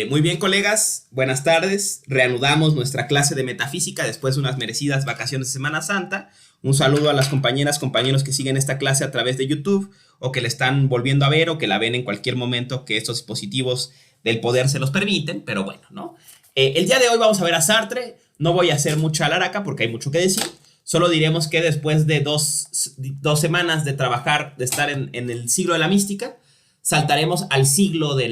Muy bien, colegas, buenas tardes. Reanudamos nuestra clase de metafísica después de unas merecidas vacaciones de Semana Santa. Un saludo a las compañeras, compañeros que siguen esta clase a través de YouTube o que la están volviendo a ver o que la ven en cualquier momento que estos dispositivos del poder se los permiten, pero bueno, ¿no? El día de hoy vamos a ver a Sartre. No voy a hacer mucha laraca porque hay mucho que decir. Solo diremos que después de dos semanas de trabajar, de estar en el siglo de la mística, saltaremos al siglo de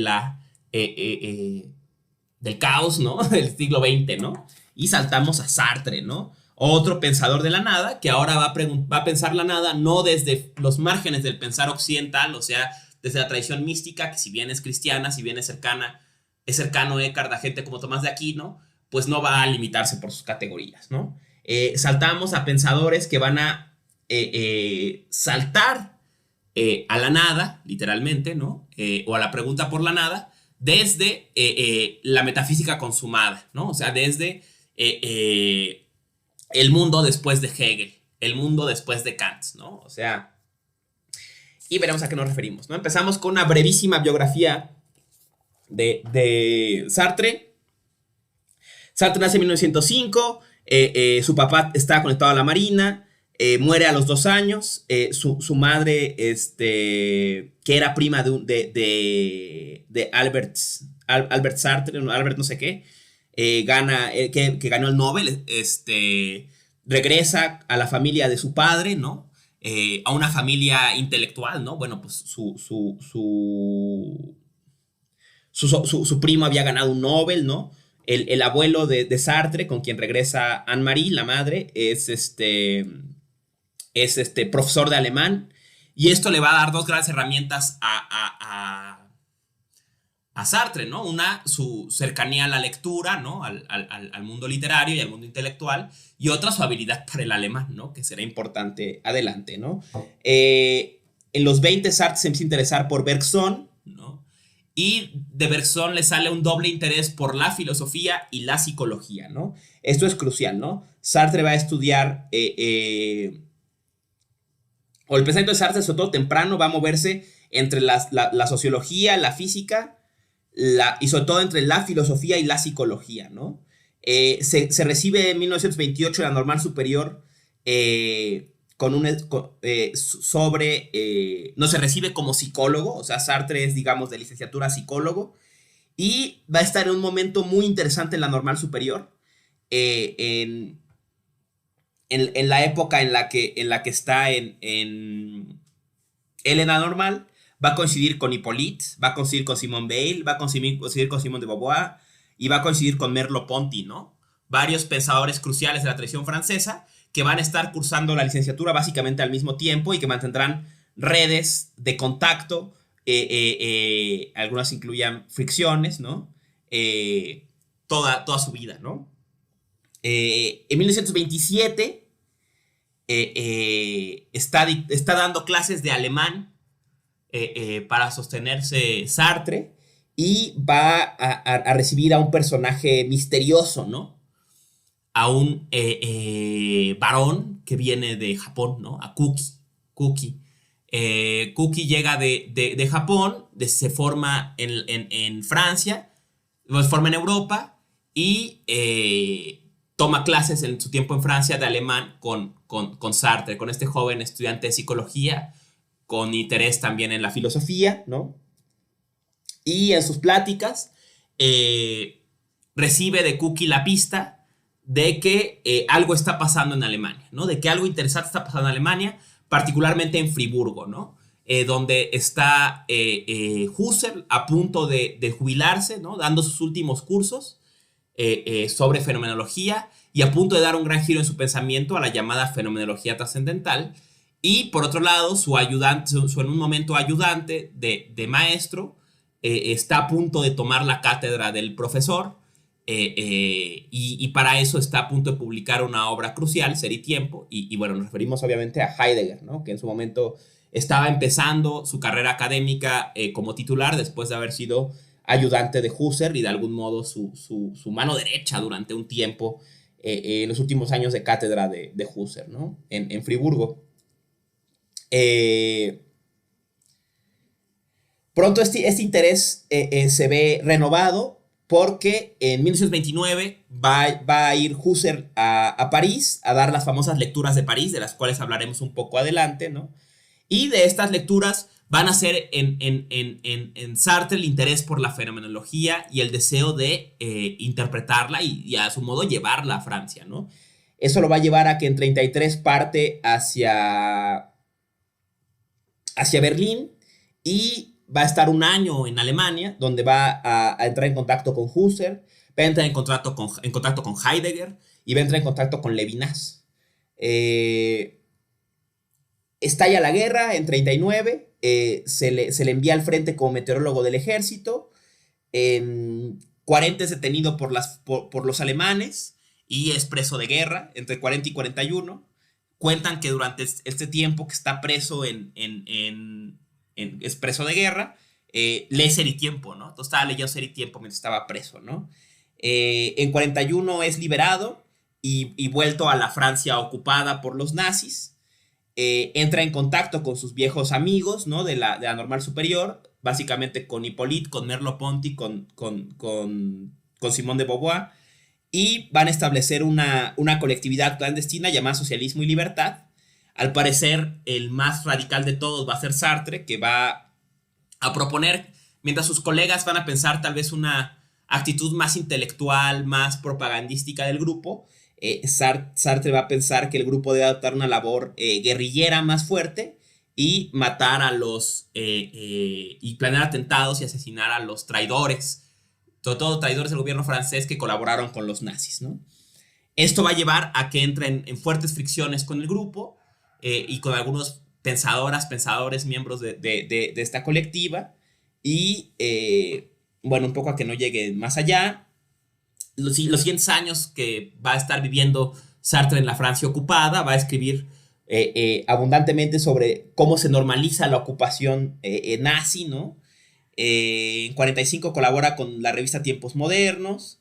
del caos, ¿no? Del siglo XX, ¿no? Y saltamos a Sartre, ¿no? Otro pensador de la nada, que ahora va a pensar la nada no desde los márgenes del pensar occidental, o sea, desde la tradición mística, que si bien es cristiana, si bien es cercano Eckhart a gente como Tomás de Aquino, pues no va a limitarse por sus categorías, ¿no? Saltamos a pensadores que van a saltar a la nada, literalmente, ¿no? O a la pregunta por la nada, desde la metafísica consumada, ¿no? O sea, desde el mundo después de Hegel, el mundo después de Kant, ¿no? O sea, y veremos a qué nos referimos, ¿no? Empezamos con una brevísima biografía de Sartre. Sartre nace en 1905, su papá estaba conectado a la marina, muere a los 2 años, su madre, que era prima de Albert Sartre, Albert no sé qué, que ganó el Nobel, regresa a la familia de su padre, ¿no? A una familia intelectual, ¿no? Bueno, pues su primo había ganado un Nobel, ¿no? El abuelo de Sartre, con quien regresa Anne-Marie, la madre, es profesor de alemán. Y esto le va a dar 2 grandes herramientas a Sartre, ¿no? Una, su cercanía a la lectura, ¿no? Al mundo literario y al mundo intelectual. Y otra, su habilidad para el alemán, ¿no? Que será importante adelante, ¿no? En los 20 Sartre se empieza a interesar por Bergson, ¿no? Y de Bergson le sale un doble interés por la filosofía y la psicología, ¿no? Esto es crucial, ¿no? Sartre va a estudiar, o el pensamiento de Sartre, sobre todo temprano, va a moverse entre la sociología, la física, y sobre todo entre la filosofía y la psicología, ¿no? Se recibe en 1928 la normal superior no se recibe como psicólogo, o sea, Sartre es, digamos, de licenciatura psicólogo, y va a estar en un momento muy interesante en la normal superior, en la época en la que está él en la normal. Va a coincidir con Hippolyte, va a coincidir con Simone Weil, va a coincidir con Simone de Beauvoir y va a coincidir con Merleau-Ponty, ¿no? Varios pensadores cruciales de la tradición francesa que van a estar cursando la licenciatura básicamente al mismo tiempo y que mantendrán redes de contacto, algunas incluyan fricciones, ¿no? Toda su vida, ¿no? En 1927 está dando clases de alemán para sostenerse Sartre, y va a recibir a un personaje misterioso, ¿no? A un varón que viene de Japón, ¿no? A Kuki. Kuki llega de Japón, se forma en Francia, se forma en Europa y toma clases en su tiempo en Francia de alemán con Sartre, con este joven estudiante de psicología, con interés también en la filosofía, ¿no? Y en sus pláticas recibe de Kuki la pista de que algo está pasando en Alemania, ¿no? De que algo interesante está pasando en Alemania, particularmente en Friburgo, ¿no? Donde está Husserl a punto de jubilarse, ¿no? Dando sus últimos cursos sobre fenomenología y a punto de dar un gran giro en su pensamiento a la llamada fenomenología trascendental. Y por otro lado, su ayudante, en un momento ayudante de maestro, está a punto de tomar la cátedra del profesor, y para eso está a punto de publicar una obra crucial, Ser y Tiempo, y bueno, nos referimos obviamente a Heidegger, ¿no? Que en su momento estaba empezando su carrera académica como titular después de haber sido ayudante de Husserl y de algún modo su mano derecha durante un tiempo en los últimos años de cátedra de Husserl, ¿no? En Friburgo. Pronto este interés se ve renovado porque en 1929 va a ir Husserl a París a dar las famosas lecturas de París, de las cuales hablaremos un poco adelante, ¿no? Y de estas lecturas van a ser en Sartre el interés por la fenomenología y el deseo de interpretarla y a su modo llevarla a Francia, ¿no? Eso lo va a llevar a que en 33 parte hacia Berlín y va a estar un año en Alemania, donde va a entrar en contacto con Husserl, va a entrar en contacto con Heidegger y va a entrar en contacto con Levinas. Estalla la guerra en 39, se le envía al frente como meteorólogo del ejército, en 40 es detenido por los alemanes y es preso de guerra entre 40 y 41. Cuentan que durante este tiempo que está preso es preso de guerra, lee Ser y Tiempo, ¿no? Entonces estaba leyendo Ser y Tiempo mientras estaba preso, ¿no? En 41 es liberado y vuelto a la Francia ocupada por los nazis. Entra en contacto con sus viejos amigos, ¿no? de la Normal Superior, básicamente con Hippolyte, con Merleau-Ponty, con Simone de Beauvoir, y van a establecer una colectividad clandestina llamada Socialismo y Libertad. Al parecer, el más radical de todos va a ser Sartre, que va a proponer, mientras sus colegas van a pensar tal vez una actitud más intelectual, más propagandística del grupo, Sartre va a pensar que el grupo debe adoptar una labor guerrillera más fuerte y matar a y planear atentados y asesinar a los traidores, sobre todo traidores del gobierno francés que colaboraron con los nazis, ¿no? Esto va a llevar a que entren en fuertes fricciones con el grupo y con algunos pensadores, miembros de esta colectiva y, bueno, un poco a que no llegue más allá. Los siguientes años que va a estar viviendo Sartre en la Francia ocupada, va a escribir abundantemente sobre cómo se normaliza la ocupación nazi, ¿no? En 45 colabora con la revista Tiempos Modernos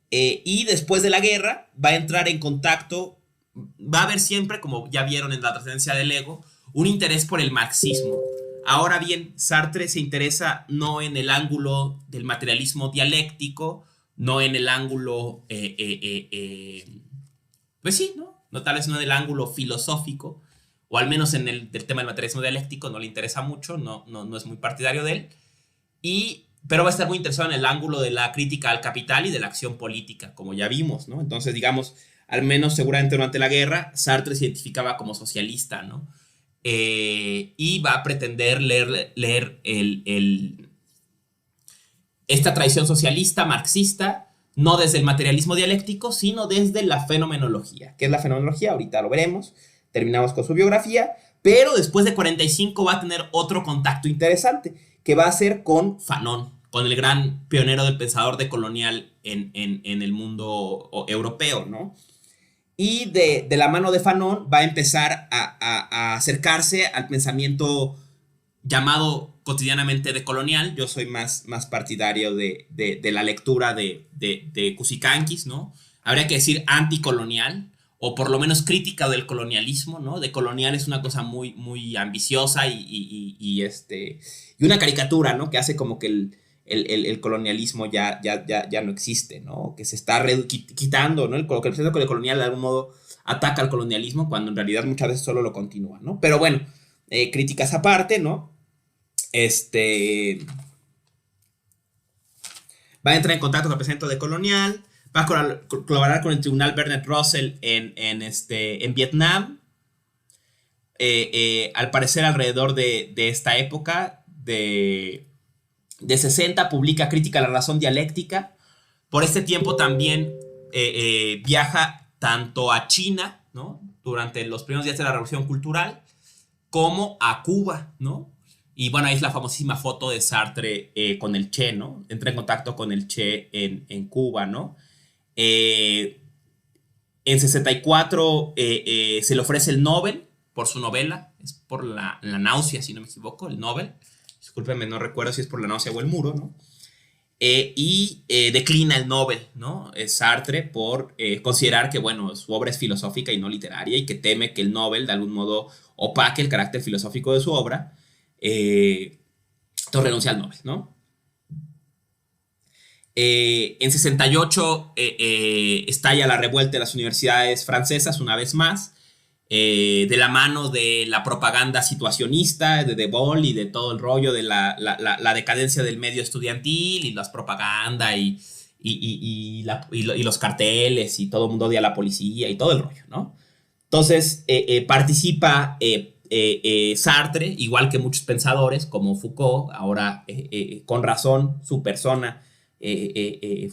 y después de la guerra va a entrar en contacto, va a haber siempre, como ya vieron en La trascendencia del ego, un interés por el marxismo. Ahora bien, Sartre se interesa no en el ángulo del materialismo dialéctico, no en el ángulo, pues sí, ¿no? Tal vez no en el ángulo filosófico, o al menos en el del tema del materialismo dialéctico no le interesa mucho, no es muy partidario de él, pero va a estar muy interesado en el ángulo de la crítica al capital y de la acción política, como ya vimos, ¿no? Entonces, digamos, al menos seguramente durante la guerra, Sartre se identificaba como socialista, ¿no? Y va a pretender leer esta tradición socialista, marxista, no desde el materialismo dialéctico, sino desde la fenomenología. ¿Qué es la fenomenología? Ahorita lo veremos. Terminamos con su biografía, pero después de 45 va a tener otro contacto interesante, que va a ser con Fanon, con el gran pionero del pensador decolonial en el mundo europeo, ¿no? Y de la mano de Fanon va a empezar a acercarse al pensamiento llamado cotidianamente decolonial. Yo soy más partidario de la lectura de Kusikanskis, ¿no? Habría que decir anticolonial, o por lo menos crítica del colonialismo, ¿no? Decolonial es una cosa muy, muy ambiciosa y una caricatura, ¿no? Que hace como que el colonialismo ya no existe, ¿no? Que se está quitando, ¿no? El concepto de colonial de algún modo ataca al colonialismo cuando en realidad muchas veces solo lo continúa, ¿no? Pero bueno, críticas aparte, ¿no? Va a entrar en contacto con el pensamiento decolonial, va a colaborar con el Tribunal Bertrand Russell en Vietnam. Al parecer, alrededor de esta época, de 60, publica Crítica a la razón dialéctica. Por este tiempo también viaja tanto a China, ¿no? Durante los primeros días de la Revolución Cultural, como a Cuba, ¿no? Y bueno, ahí es la famosísima foto de Sartre con el Che, ¿no? Entra en contacto con el Che en Cuba, ¿no? En 64 se le ofrece el Nobel por su novela, es por la náusea, si no me equivoco, el Nobel. Discúlpenme, no recuerdo si es por la náusea o el muro, ¿no? Declina el Nobel, ¿no? Sartre por considerar que, bueno, su obra es filosófica y no literaria y que teme que el Nobel de algún modo opaque el carácter filosófico de su obra. Entonces renuncia al Nobel, ¿no? En 68 estalla la revuelta de las universidades francesas una vez más, de la mano de la propaganda situacionista de De Gaulle y de todo el rollo de la decadencia del medio estudiantil y las propaganda y los carteles y todo el mundo odia a la policía y todo el rollo, ¿no? Entonces participa Sartre, igual que muchos pensadores como Foucault, ahora con razón su persona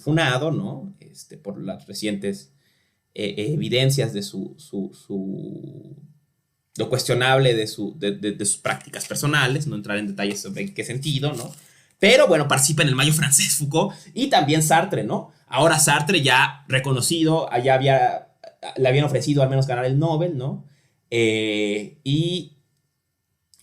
funado, ¿no? Por las recientes evidencias de lo cuestionable de sus prácticas personales, no entrar en detalles sobre en qué sentido, ¿no? Pero bueno, participa en el Mayo francés Foucault y también Sartre, ¿no? Ahora Sartre ya reconocido, allá le habían ofrecido al menos ganar el Nobel, ¿no? Y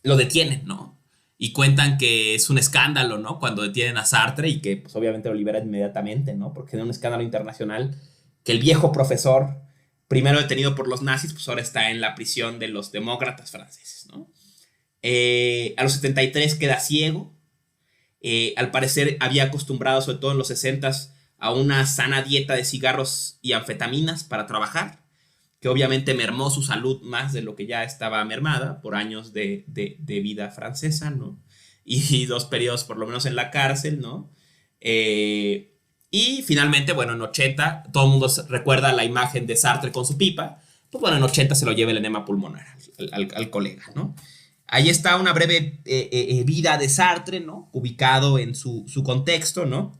lo detienen, ¿no? Y cuentan que es un escándalo, ¿no? Cuando detienen a Sartre y que pues obviamente lo liberan inmediatamente, ¿no? Porque era un escándalo internacional que el viejo profesor, primero detenido por los nazis, pues ahora está en la prisión de los demócratas franceses, ¿no? A los 73 queda ciego. Al parecer había acostumbrado, sobre todo en los 60s, a una sana dieta de cigarros y anfetaminas para trabajar, que obviamente mermó su salud más de lo que ya estaba mermada por años de vida francesa, ¿no? Y 2 periodos por lo menos en la cárcel, ¿no? Y finalmente, bueno, en 80, todo el mundo recuerda la imagen de Sartre con su pipa, pues bueno, en 80 se lo lleva el enema pulmonar al colega, ¿no? Ahí está una breve vida de Sartre, ¿no? Ubicado en su contexto, ¿no?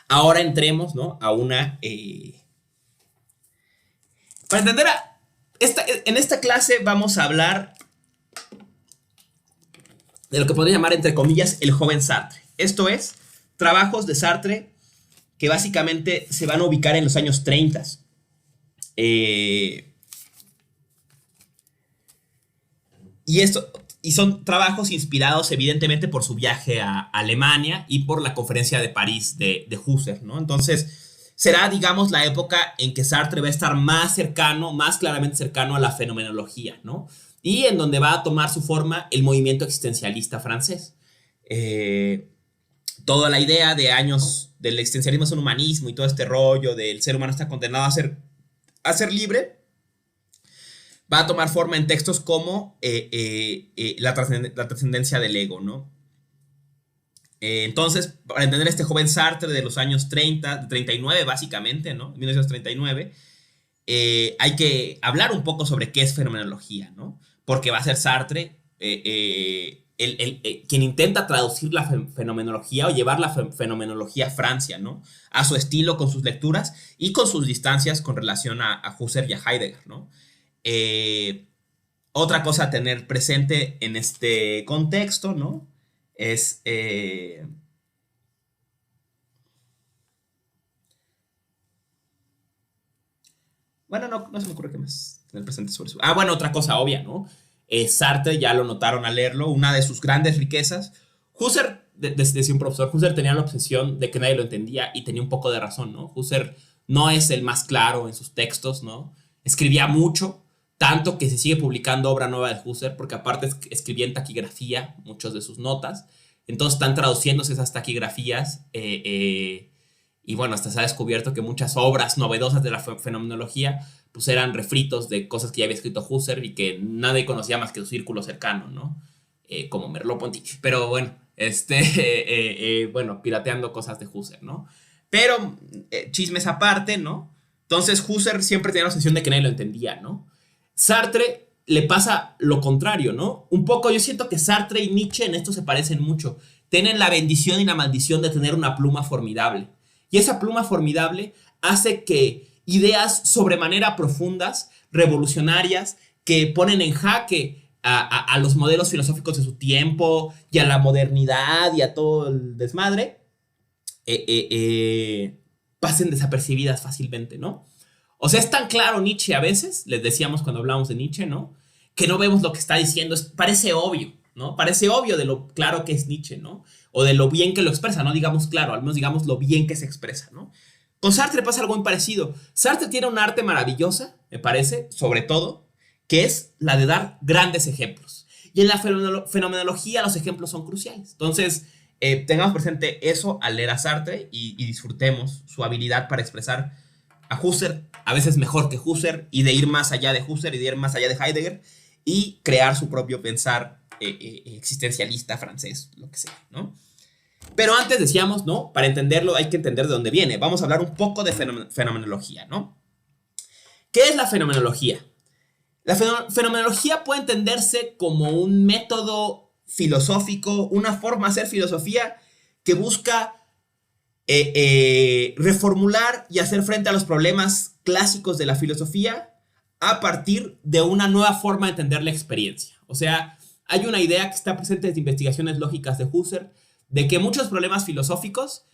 Ahora entremos, ¿no? A una... para entender en esta clase vamos a hablar de lo que podría llamar, entre comillas, el joven Sartre. Esto es, trabajos de Sartre que básicamente se van a ubicar en los años 30. Y son trabajos inspirados evidentemente por su viaje a Alemania y por la conferencia de París de Husserl, ¿no? Entonces, será, digamos, la época en que Sartre va a estar más cercano, más claramente cercano a la fenomenología, ¿no? Y en donde va a tomar su forma el movimiento existencialista francés. Toda la idea de años del existencialismo es un humanismo y todo este rollo del ser humano está condenado a ser libre, va a tomar forma en textos como la trascendencia del ego, ¿no? Entonces, para entender este joven Sartre de los años 30, 39 básicamente, ¿no? 1939, hay que hablar un poco sobre qué es fenomenología, ¿no? Porque va a ser Sartre quien intenta traducir la fenomenología o llevar la fenomenología a Francia, ¿no? A su estilo, con sus lecturas y con sus distancias con relación a Husserl y a Heidegger, ¿no? Otra cosa a tener presente en este contexto, ¿no? Es... bueno, no se me ocurre qué más tener presente sobre eso. Ah, bueno, otra cosa obvia, ¿no? Sartre, ya lo notaron al leerlo, una de sus grandes riquezas. Husserl, decía un profesor, Husserl tenía la obsesión de que nadie lo entendía y tenía un poco de razón, ¿no? Husserl no es el más claro en sus textos, ¿no? Escribía mucho, tanto que se sigue publicando obra nueva de Husserl, porque aparte escribía en taquigrafía muchas de sus notas, entonces están traduciéndose esas taquigrafías y bueno, hasta se ha descubierto que muchas obras novedosas de la fenomenología pues eran refritos de cosas que ya había escrito Husserl y que nadie conocía más que su círculo cercano, ¿no? Como Merleau-Ponty. Pero bueno, bueno, pirateando cosas de Husserl, ¿no? Pero chismes aparte, ¿no? Entonces Husserl siempre tenía la sensación de que nadie lo entendía, ¿no? Sartre le pasa lo contrario, ¿no? Un poco yo siento que Sartre y Nietzsche en esto se parecen mucho. Tienen la bendición y la maldición de tener una pluma formidable. Y esa pluma formidable hace que ideas sobremanera profundas, revolucionarias, que ponen en jaque a los modelos filosóficos de su tiempo y a la modernidad y a todo el desmadre, pasen desapercibidas fácilmente, ¿no? O sea, es tan claro Nietzsche a veces, les decíamos cuando hablábamos de Nietzsche, ¿no? Que no vemos lo que está diciendo, parece obvio, ¿no? Parece obvio de lo claro que es Nietzsche, ¿no? O de lo bien que lo expresa, no digamos claro, al menos digamos lo bien que se expresa, ¿no? Con Sartre pasa algo muy parecido. Sartre tiene una arte maravillosa, me parece, sobre todo, que es la de dar grandes ejemplos. Y en la fenomenología los ejemplos son cruciales. Entonces, Tengamos presente eso al leer a Sartre y disfrutemos su habilidad para expresar a Husserl, a veces mejor que Husserl, y de ir más allá de Husserl y de ir más allá de Heidegger, y crear su propio pensar existencialista francés, lo que sea, ¿no? Pero antes decíamos, ¿no? Para entenderlo hay que entender de dónde viene. Vamos a hablar un poco de fenomenología, ¿no? ¿Qué es la fenomenología? La fenomenología puede entenderse como un método filosófico, una forma de hacer filosofía que busca reformular y hacer frente a los problemas clásicos de la filosofía a partir de una nueva forma de entender la experiencia. O sea, hay una idea que está presente desde investigaciones lógicas de Husserl, de que muchos problemas filosóficos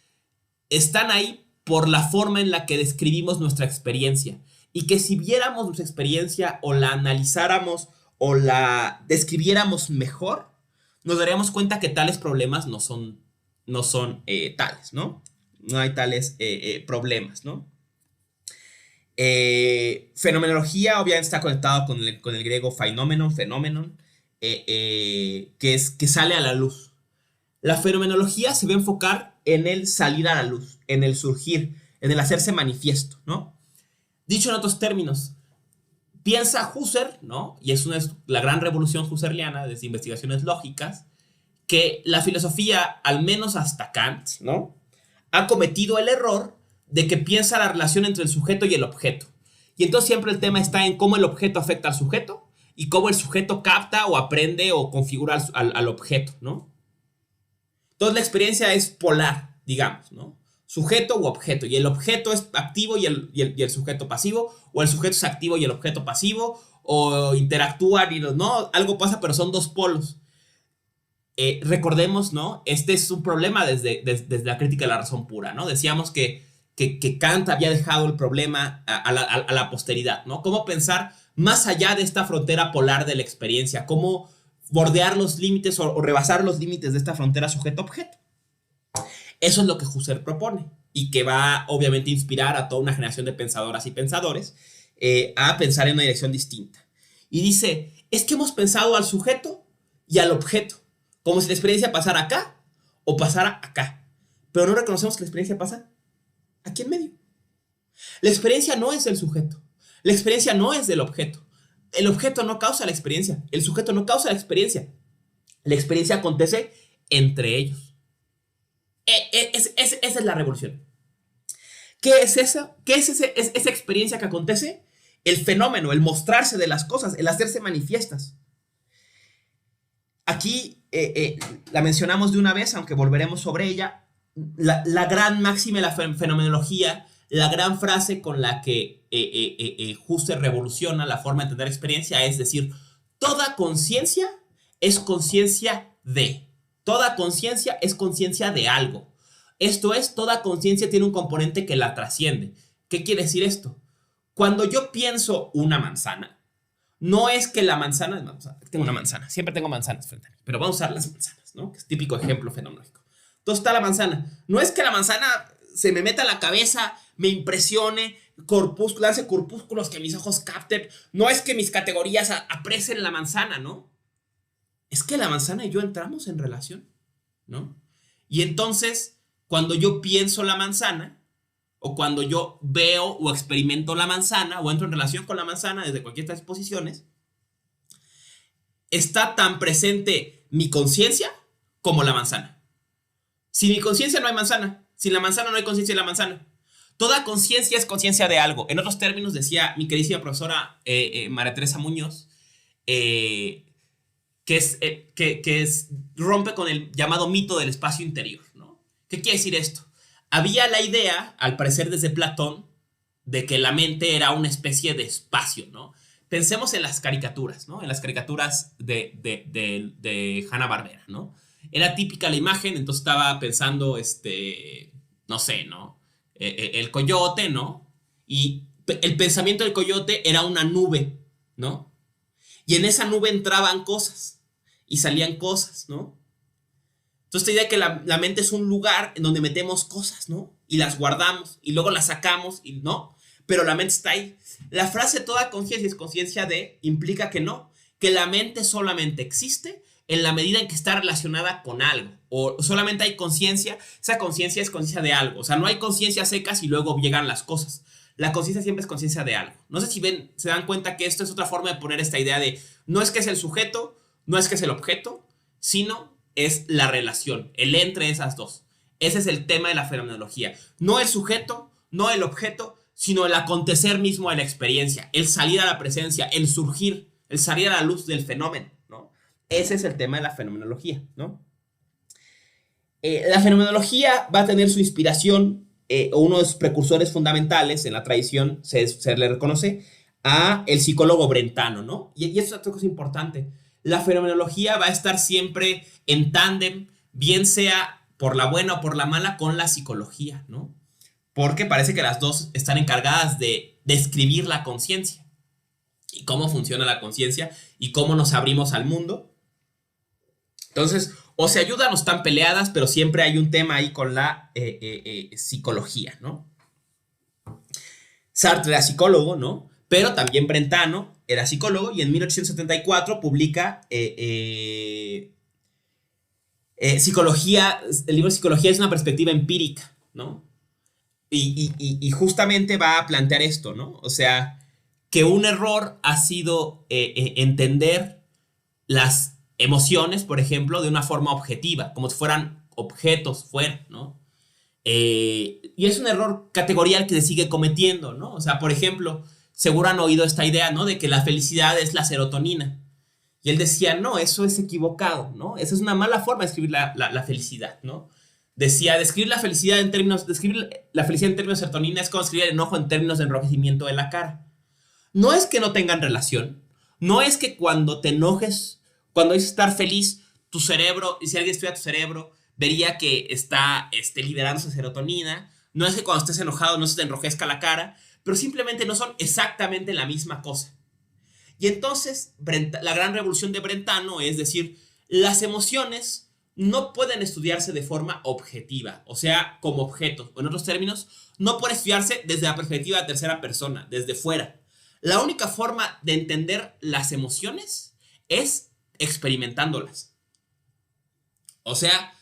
están ahí por la forma en la que describimos nuestra experiencia, y que si viéramos nuestra experiencia o la analizáramos o la describiéramos mejor, nos daríamos cuenta que tales problemas no son tales, ¿no? No hay tales problemas, ¿no? Fenomenología obviamente está conectado con el griego phenomenon, que sale a la luz. La fenomenología se va a enfocar en el salir a la luz, en el surgir, en el hacerse manifiesto, ¿no? Dicho en otros términos, piensa Husserl, ¿no? Y es la gran revolución husserliana desde investigaciones lógicas, que la filosofía, al menos hasta Kant, ¿no?, ha cometido el error de que piensa la relación entre el sujeto y el objeto. Y entonces siempre el tema está en cómo el objeto afecta al sujeto y cómo el sujeto capta o aprende o configura al objeto, ¿no? Entonces la experiencia es polar, digamos, ¿no? Sujeto u objeto, y el objeto es activo y el sujeto pasivo, o el sujeto es activo y el objeto pasivo, o interactúan y no, algo pasa, pero son dos polos. Recordemos, ¿no? Este es un problema desde la crítica de la razón pura, ¿no? Decíamos que Kant había dejado el problema a la posteridad, ¿no? Cómo pensar más allá de esta frontera polar de la experiencia, cómo bordear los límites o rebasar los límites de esta frontera sujeto-objeto. Eso es lo que Husserl propone y que va obviamente a inspirar a toda una generación de pensadoras y pensadores a pensar en una dirección distinta. Y dice, es que hemos pensado al sujeto y al objeto, como si la experiencia pasara acá o pasara acá, pero no reconocemos que la experiencia pasa aquí en medio. La experiencia no es del sujeto, la experiencia no es del objeto, el objeto no causa la experiencia, el sujeto no causa la experiencia acontece entre ellos. Esa es la revolución. ¿Qué es eso? ¿Qué es esa experiencia que acontece? El fenómeno, el mostrarse de las cosas, el hacerse manifiestas. Aquí la mencionamos de una vez, aunque volveremos sobre ella. La gran máxima de la fenomenología, la gran frase con la que Husserl revoluciona la forma de entender experiencia es decir, toda conciencia es conciencia de. Toda conciencia es conciencia de algo. Esto es, toda conciencia tiene un componente que la trasciende. ¿Qué quiere decir esto? Cuando yo pienso una manzana, no es que la manzana... Tengo una manzana, siempre tengo manzanas frente a mí, pero vamos a usar las manzanas, ¿no? Que es típico ejemplo fenomenológico. Entonces está la manzana. No es que la manzana se me meta a la cabeza, me impresione, lance corpúsculos que mis ojos capten. No es que mis categorías aprecien la manzana, ¿no? Es que la manzana y yo entramos en relación, ¿no? Y entonces, cuando yo pienso la manzana, o cuando yo veo o experimento la manzana, o entro en relación con la manzana desde cualquiera de estas posiciones, está tan presente mi conciencia como la manzana. Sin mi conciencia no hay manzana. Sin la manzana no hay conciencia de la manzana. Toda conciencia es conciencia de algo. En otros términos, decía mi queridísima profesora María Teresa Muñoz, que rompe con el llamado mito del espacio interior, ¿no? ¿Qué quiere decir esto? Había la idea, al parecer desde Platón, de que la mente era una especie de espacio, ¿no? Pensemos en las caricaturas, ¿no? En las caricaturas de Hanna-Barbera, ¿no? Era típica la imagen, entonces estaba pensando, no sé, ¿no? El coyote, ¿no? Y el pensamiento del coyote era una nube, ¿no? Y en esa nube entraban cosas y salían cosas, ¿no? Entonces esta idea de que la mente es un lugar en donde metemos cosas, ¿no? Y las guardamos y luego las sacamos, y ¿no? Pero la mente está ahí. La frase toda conciencia es conciencia de implica que no, que la mente solamente existe en la medida en que está relacionada con algo. o solamente hay conciencia, esa conciencia es conciencia de algo. O sea, no hay conciencias secas y luego llegan las cosas. La conciencia siempre es conciencia de algo. No sé si se dan cuenta que esto es otra forma de poner esta idea de no es que es el sujeto, no es que es el objeto, sino es la relación, el entre esas dos. Ese es el tema de la fenomenología. No el sujeto, no el objeto, sino el acontecer mismo de la experiencia, el salir a la presencia, el surgir, el salir a la luz del fenómeno, ¿no? Ese es el tema de la fenomenología, ¿no? La fenomenología va a tener su inspiración, o uno de sus precursores fundamentales en la tradición se le reconoce a el psicólogo brentano, ¿no? Y eso es otra cosa importante. La fenomenología va a estar siempre en tándem, bien sea por la buena o por la mala, con la psicología, ¿no? Porque parece que las dos están encargadas de describir la conciencia y cómo funciona la conciencia y cómo nos abrimos al mundo. Entonces, o se ayudan o están peleadas, pero siempre hay un tema ahí con la psicología, ¿no? Sartre era psicólogo, ¿no? Pero también Brentano era psicólogo y en 1874 publica Psicología. El libro Psicología es una perspectiva empírica, ¿no? Y justamente va a plantear esto, ¿no? O sea, que un error ha sido entender las emociones, por ejemplo, de una forma objetiva, como si fueran objetos fuera, ¿no? Y es un error categorial que se sigue cometiendo, ¿no? O sea, por ejemplo, seguro han oído esta idea, ¿no? De que la felicidad es la serotonina. Y él decía, no, eso es equivocado, ¿no? Esa es una mala forma de describir la felicidad, ¿no? Decía, describir la felicidad en términos de serotonina es como escribir el enojo en términos de enrojecimiento de la cara. No es que no tengan relación, no es que cuando te enojes, cuando dices estar feliz, tu cerebro, y si alguien estudia tu cerebro, vería que está liberándose serotonina. No es que cuando estés enojado no se te enrojezca la cara, pero simplemente no son exactamente la misma cosa. Y entonces, la gran revolución de Brentano es decir, las emociones no pueden estudiarse de forma objetiva, o sea, como objetos, o en otros términos, no pueden estudiarse desde la perspectiva de tercera persona, desde fuera. La única forma de entender las emociones es experimentándolas. O sea,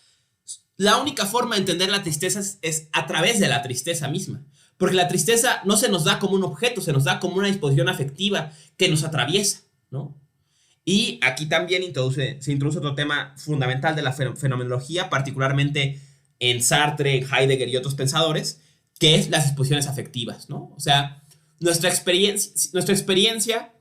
la única forma de entender la tristeza es a través de la tristeza misma. Porque la tristeza no se nos da como un objeto, se nos da como una disposición afectiva que nos atraviesa, ¿no? Y aquí también se introduce otro tema fundamental de la fenomenología, particularmente en Sartre, Heidegger y otros pensadores, que es las disposiciones afectivas, ¿no? O sea, nuestra experiencia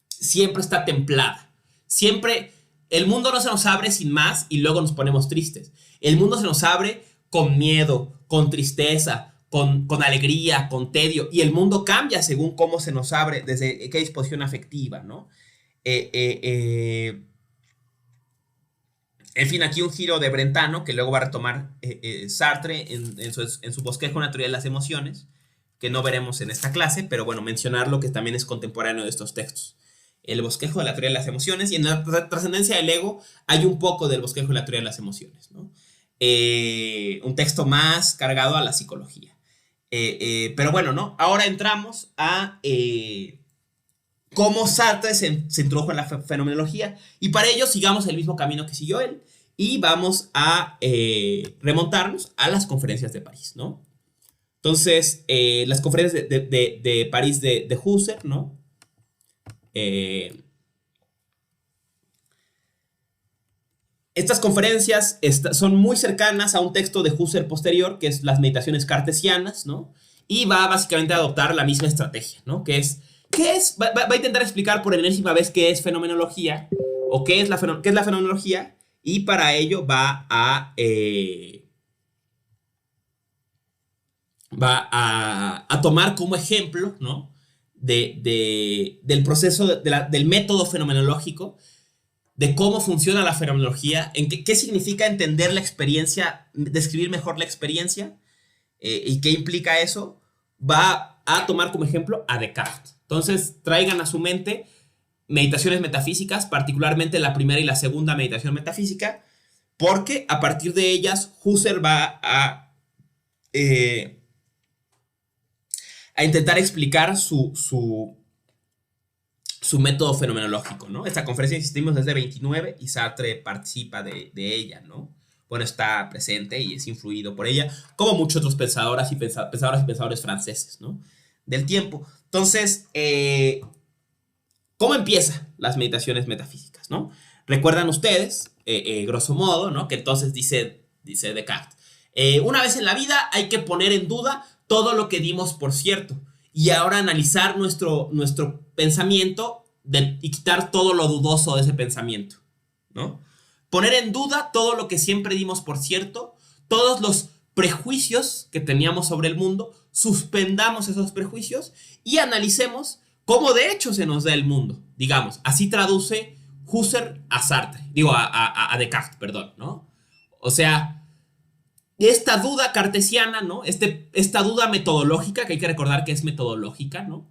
siempre está templada. Siempre el mundo no se nos abre sin más y luego nos ponemos tristes. El mundo se nos abre con miedo, con tristeza, con alegría, con tedio, y el mundo cambia según cómo se nos abre, desde qué disposición afectiva, ¿no? En fin, aquí un giro de Brentano, que luego va a retomar Sartre en su bosquejo de la teoría de las emociones, que no veremos en esta clase, pero bueno, mencionarlo que también es contemporáneo de estos textos. El bosquejo de la teoría de las emociones, y en la trascendencia del ego hay un poco del bosquejo de la teoría de las emociones, ¿no? Un texto más cargado a la psicología. Pero bueno, ¿no? Ahora entramos a cómo Sartre se introdujo en la fenomenología, y para ello sigamos el mismo camino que siguió él, y vamos a remontarnos a las conferencias de París, ¿no? Entonces, las conferencias de París de Husserl, ¿no? Estas conferencias son muy cercanas a un texto de Husserl posterior, que es las meditaciones cartesianas, ¿no? Y va básicamente a adoptar la misma estrategia, ¿no? Va a intentar explicar por enésima vez qué es fenomenología, o qué es la fenomenología, y para ello va a tomar como ejemplo, ¿no? Del proceso, del método fenomenológico, de cómo funciona la fenomenología, qué significa entender la experiencia, describir mejor la experiencia, y qué implica eso. Va a tomar como ejemplo a Descartes. Entonces, traigan a su mente meditaciones metafísicas, particularmente la primera y la segunda meditación metafísica, porque a partir de ellas Husserl va a intentar explicar su método fenomenológico, ¿no? Esta conferencia, insistimos, es de 29 y Sartre participa de ella, ¿no? bueno, está presente y es influido por ella, como muchos otros pensadores franceses, ¿no? Del tiempo. Entonces, ¿cómo empiezan las meditaciones metafísicas, no? Recuerdan ustedes, grosso modo, ¿no? Que entonces dice Descartes, una vez en la vida hay que poner en duda todo lo que dimos por cierto y ahora analizar nuestro pensamiento y quitar todo lo dudoso de ese pensamiento, ¿no? Poner en duda todo lo que siempre dimos por cierto, todos los prejuicios que teníamos sobre el mundo, suspendamos esos prejuicios y analicemos cómo de hecho se nos da el mundo, digamos. Así traduce Husserl a Sartre, digo, a Descartes, perdón, ¿no? O sea, esta duda cartesiana, ¿no? Esta duda metodológica, que hay que recordar que es metodológica, ¿no?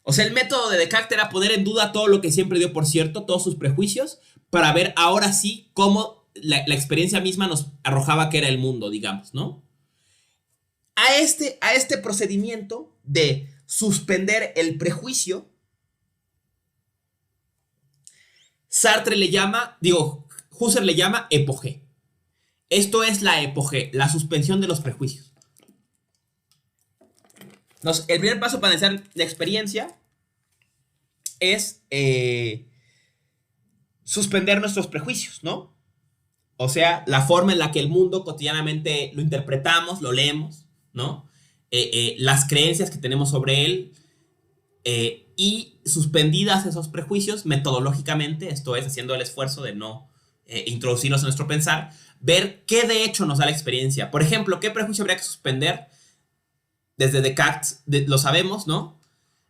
O sea, el método de Descartes era poner en duda todo lo que siempre dio por cierto, todos sus prejuicios, para ver ahora sí cómo la experiencia misma nos arrojaba que era el mundo, digamos, ¿no? A este procedimiento de suspender el prejuicio, Husserl le llama epogé. Esto es la epogé, la suspensión de los prejuicios. El primer paso para analizar la experiencia es suspender nuestros prejuicios, ¿no? O sea, la forma en la que el mundo cotidianamente lo interpretamos, lo leemos, ¿no? Las creencias que tenemos sobre él y suspendidas esos prejuicios metodológicamente, esto es, haciendo el esfuerzo de no introducirlos en nuestro pensar, ver qué de hecho nos da la experiencia. Por ejemplo, ¿qué prejuicio habría que suspender? Desde Descartes lo sabemos, ¿no?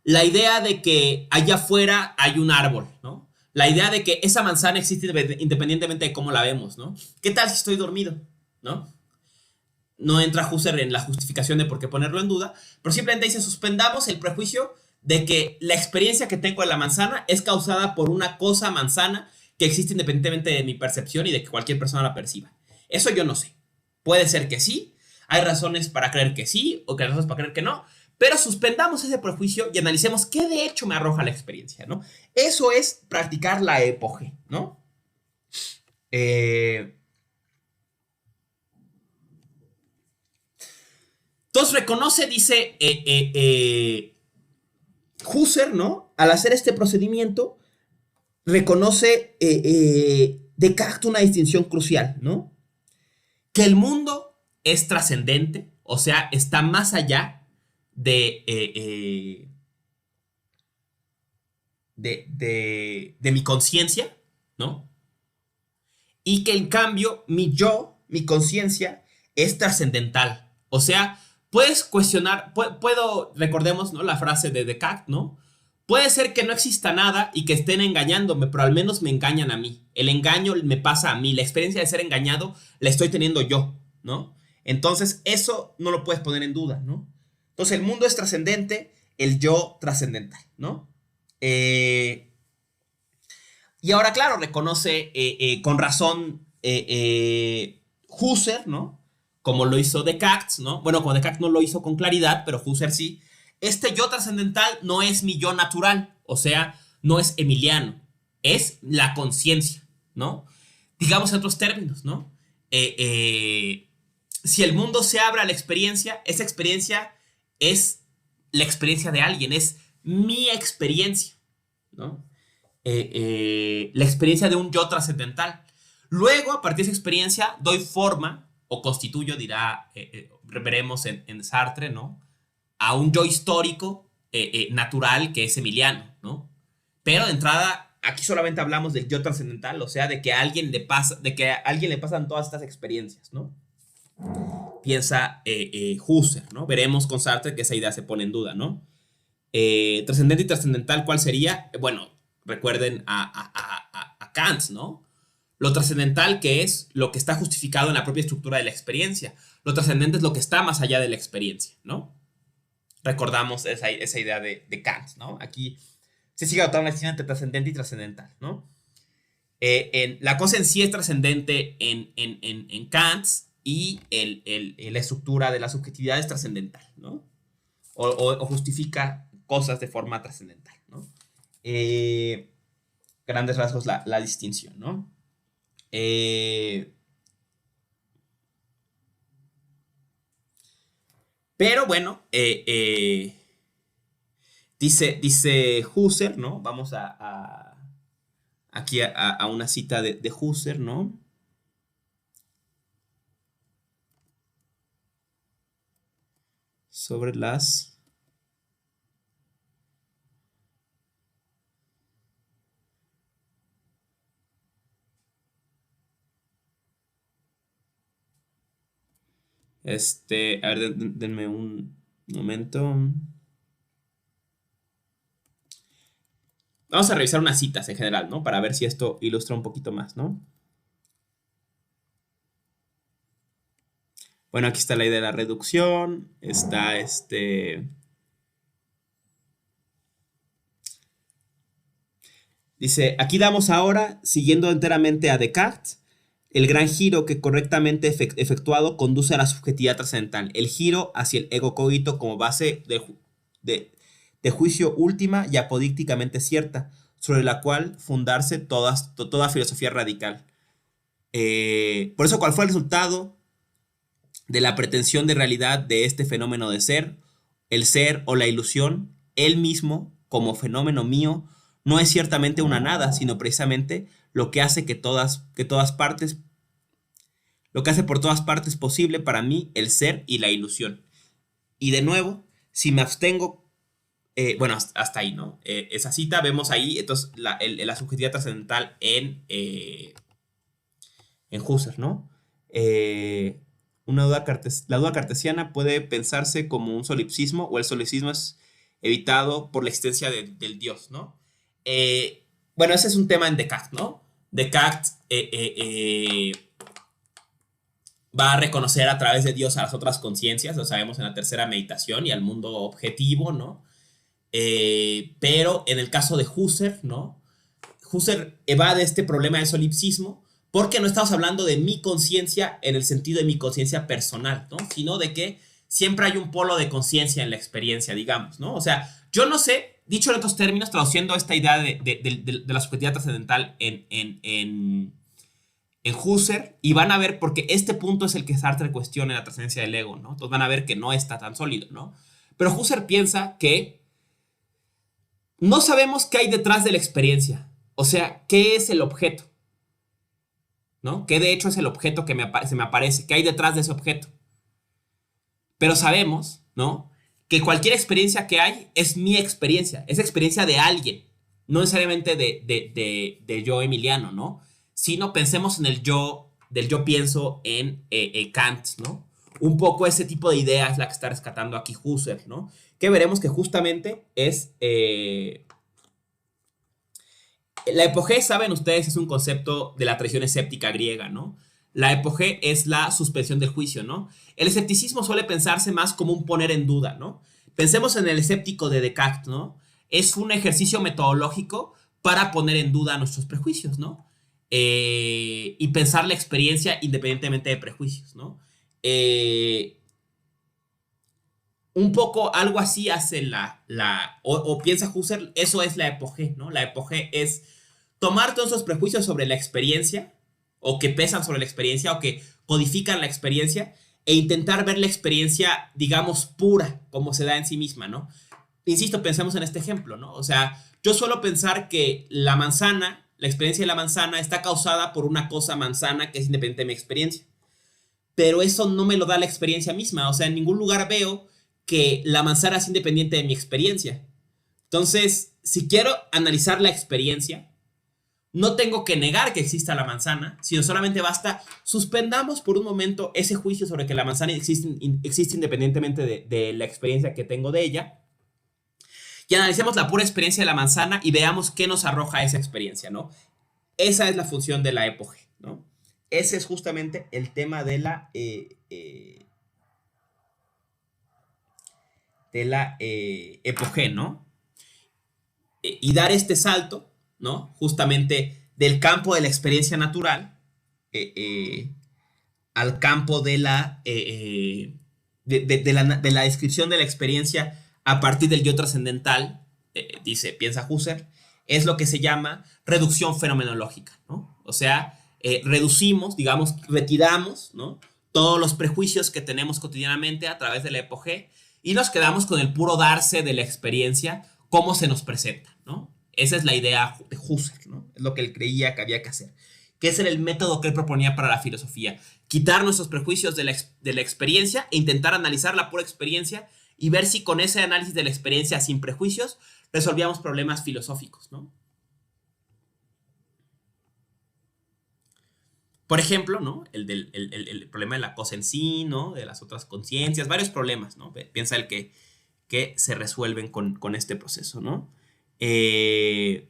La idea de que allá afuera hay un árbol, ¿no? La idea de que esa manzana existe independientemente de cómo la vemos, ¿no? ¿Qué tal si estoy dormido? ¿No? No entra Husserl en la justificación de por qué ponerlo en duda, pero simplemente dice, suspendamos el prejuicio de que la experiencia que tengo de la manzana es causada por una cosa manzana que existe independientemente de mi percepción y de que cualquier persona la perciba. Eso yo no sé. Puede ser que sí, hay razones para creer que sí o que hay razones para creer que no, pero suspendamos ese prejuicio y analicemos qué de hecho me arroja la experiencia, ¿no? Eso es practicar la epogé, ¿no? Entonces reconoce, dice Husserl, ¿no? Al hacer este procedimiento, reconoce Descartes una distinción crucial, ¿no? Que el mundo es trascendente, o sea, está más allá de mi conciencia, ¿no? Y que en cambio mi conciencia, es trascendental. O sea, puedes cuestionar, recordemos, ¿no? La frase de Descartes, ¿no? Puede ser que no exista nada y que estén engañándome, pero al menos me engañan a mí. El engaño me pasa a mí. La experiencia de ser engañado la estoy teniendo yo, ¿no? Entonces, eso no lo puedes poner en duda, ¿no? Entonces, el mundo es trascendente, el yo trascendental, ¿no? Y ahora, claro, reconoce con razón Husserl, ¿no? Como lo hizo Descartes, ¿no? Bueno, como Descartes no lo hizo con claridad, pero Husserl sí. Este yo trascendental no es mi yo natural, o sea, no es Emiliano, es la conciencia, ¿no? Digamos en otros términos, ¿no? Si el mundo se abre a la experiencia, esa experiencia es la experiencia de alguien, es mi experiencia, ¿no? La experiencia de un yo trascendental. Luego, a partir de esa experiencia, doy forma o constituyo, veremos en Sartre, ¿no? A un yo histórico natural que es Emiliano, ¿no? Pero de entrada, aquí solamente hablamos del yo trascendental, o sea, de que a alguien le pasan todas estas experiencias, ¿no? Piensa Husserl, ¿no? Veremos con Sartre que esa idea se pone en duda, ¿no? Trascendente y trascendental, ¿cuál sería? Bueno, recuerden a Kant, ¿no? Lo trascendental, que es lo que está justificado en la propia estructura de la experiencia. Lo trascendente es lo que está más allá de la experiencia, ¿no? Recordamos esa idea de Kant, ¿no? Aquí se sigue adoptando una distinción entre trascendente y trascendental, ¿no? La cosa en sí es trascendente en Kant y la estructura de la subjetividad es trascendental, ¿no? O justifica cosas de forma trascendental, ¿no? Grandes rasgos la distinción, ¿no? Eh, pero bueno, dice Husserl, ¿no? Vamos aquí a una cita de Husserl, ¿no? Sobre las... a ver, denme un momento. Vamos a revisar unas citas en general, ¿no? Para ver si esto ilustra un poquito más, ¿no? Bueno, aquí está la idea de la reducción. Está Dice, aquí damos ahora, siguiendo enteramente a Descartes, el gran giro que correctamente efectuado conduce a la subjetividad trascendental. El giro hacia el ego cogito como base de juicio última y apodícticamente cierta, sobre la cual fundarse toda filosofía radical. Por eso, ¿cuál fue el resultado de la pretensión de realidad de este fenómeno de ser? El ser o la ilusión, él mismo, como fenómeno mío, no es ciertamente una nada, sino precisamente lo que hace lo que hace por todas partes posible para mí el ser y la ilusión. Y de nuevo, si me abstengo, bueno, hasta ahí, ¿no? Esa cita vemos ahí, entonces, la subjetividad trascendental en Husserl, ¿no? La duda cartesiana puede pensarse como un solipsismo, o el solipsismo es evitado por la existencia del Dios, ¿no? Bueno, ese es un tema en Descartes, ¿no? Descartes va a reconocer a través de Dios a las otras conciencias, lo sabemos en la tercera meditación, y al mundo objetivo, ¿no? Pero en el caso de Husserl, ¿no? Husserl evade este problema del solipsismo porque no estamos hablando de mi conciencia en el sentido de mi conciencia personal, ¿no? Sino de que siempre hay un polo de conciencia en la experiencia, digamos, ¿no? O sea, yo no sé, dicho en otros términos, traduciendo esta idea de la subjetividad trascendental en Husserl, y van a ver, porque este punto es el que Sartre cuestiona en la trascendencia del ego, ¿no? Entonces van a ver que no está tan sólido, ¿no? Pero Husserl piensa que no sabemos qué hay detrás de la experiencia. O sea, ¿qué es el objeto? ¿No? ¿Qué de hecho es el objeto que se me aparece? ¿Qué hay detrás de ese objeto? Pero sabemos, ¿no? Que cualquier experiencia que hay es mi experiencia. Es experiencia de alguien. No necesariamente de yo, Emiliano, ¿no? Sino pensemos en el yo, del yo pienso en Kant, ¿no? Un poco ese tipo de idea es la que está rescatando aquí Husserl, ¿no? Que veremos que justamente es... La epogé, saben ustedes, es un concepto de la tradición escéptica griega, ¿no? La epogé es la suspensión del juicio, ¿no? El escepticismo suele pensarse más como un poner en duda, ¿no? Pensemos en el escéptico de Descartes, ¿no? Es un ejercicio metodológico para poner en duda nuestros prejuicios, ¿no? Y pensar la experiencia independientemente de prejuicios, ¿no? Un poco algo así hace o piensa Husserl, eso es la epogé, ¿no? La epogé es tomar todos esos prejuicios sobre la experiencia, o que pesan sobre la experiencia, o que codifican la experiencia, e intentar ver la experiencia, digamos, pura, como se da en sí misma, ¿no? Insisto, pensemos en este ejemplo, ¿no? O sea, yo suelo pensar que la manzana, la experiencia de la manzana, está causada por una cosa manzana que es independiente de mi experiencia. Pero eso no me lo da la experiencia misma. O sea, en ningún lugar veo que la manzana es independiente de mi experiencia. Entonces, si quiero analizar la experiencia, no tengo que negar que exista la manzana, sino solamente basta, suspendamos por un momento ese juicio sobre que la manzana existe independientemente de la experiencia que tengo de ella, y analicemos la pura experiencia de la manzana y veamos qué nos arroja esa experiencia, ¿no? Esa es la función de la epogé, ¿no? Ese es justamente el tema de la epogé, ¿no? Y dar este salto, ¿no? Justamente del campo de la experiencia natural al campo de la descripción de la experiencia a partir del yo trascendental, piensa Husserl, es lo que se llama reducción fenomenológica, ¿no? O sea, reducimos, digamos, retiramos, ¿no?, todos los prejuicios que tenemos cotidianamente a través de la epogé y nos quedamos con el puro darse de la experiencia, cómo se nos presenta, ¿no? Esa es la idea de Husserl, ¿no? Es lo que él creía que había que hacer. Que ese era el método que él proponía para la filosofía. Quitar nuestros prejuicios de la experiencia e intentar analizar la pura experiencia y ver si con ese análisis de la experiencia sin prejuicios resolvíamos problemas filosóficos, ¿no? Por ejemplo, ¿no?, el problema de la cosa en sí, ¿no?, de las otras conciencias, varios problemas, ¿no? Piensa el que se resuelven con este proceso, ¿no? Eh,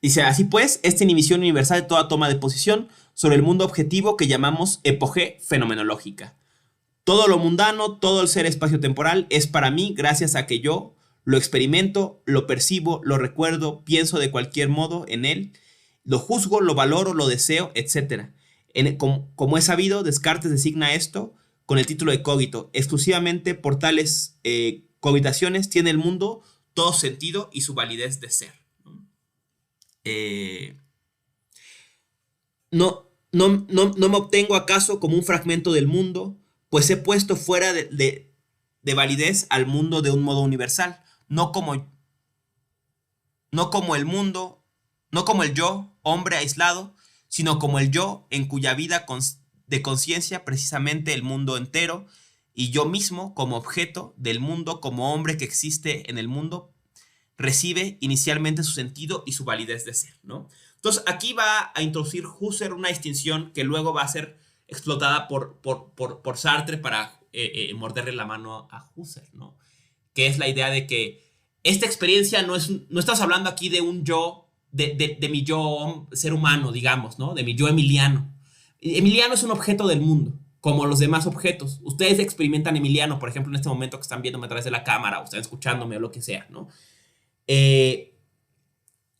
Dice, así pues, esta inhibición universal de toda toma de posición sobre el mundo objetivo que llamamos epogé fenomenológica. Todo lo mundano, todo el ser espacio-temporal es para mí gracias a que yo lo experimento, lo percibo, lo recuerdo, pienso de cualquier modo en él, lo juzgo, lo valoro, lo deseo, etc. Como es sabido, Descartes designa esto con el título de cogito. Exclusivamente por tales cogitaciones tiene el mundo todo sentido y su validez de ser. Eh, no me obtengo acaso como un fragmento del mundo, pues he puesto fuera de validez al mundo de un modo universal, no como el mundo, no como el yo, hombre aislado, sino como el yo en cuya vida de conciencia precisamente el mundo entero, y yo mismo como objeto del mundo, como hombre que existe en el mundo, recibe inicialmente su sentido y su validez de ser, ¿no? Entonces aquí va a introducir Husserl una distinción que luego va a ser explotada por Sartre para morderle la mano a Husserl, ¿no? Que es la idea de que esta experiencia no estás hablando aquí de un yo, de mi yo ser humano, digamos, ¿no? De mi yo Emiliano. Emiliano es un objeto del mundo, como los demás objetos. Ustedes experimentan Emiliano, por ejemplo, en este momento que están viéndome a través de la cámara o están escuchándome o lo que sea, ¿no? Y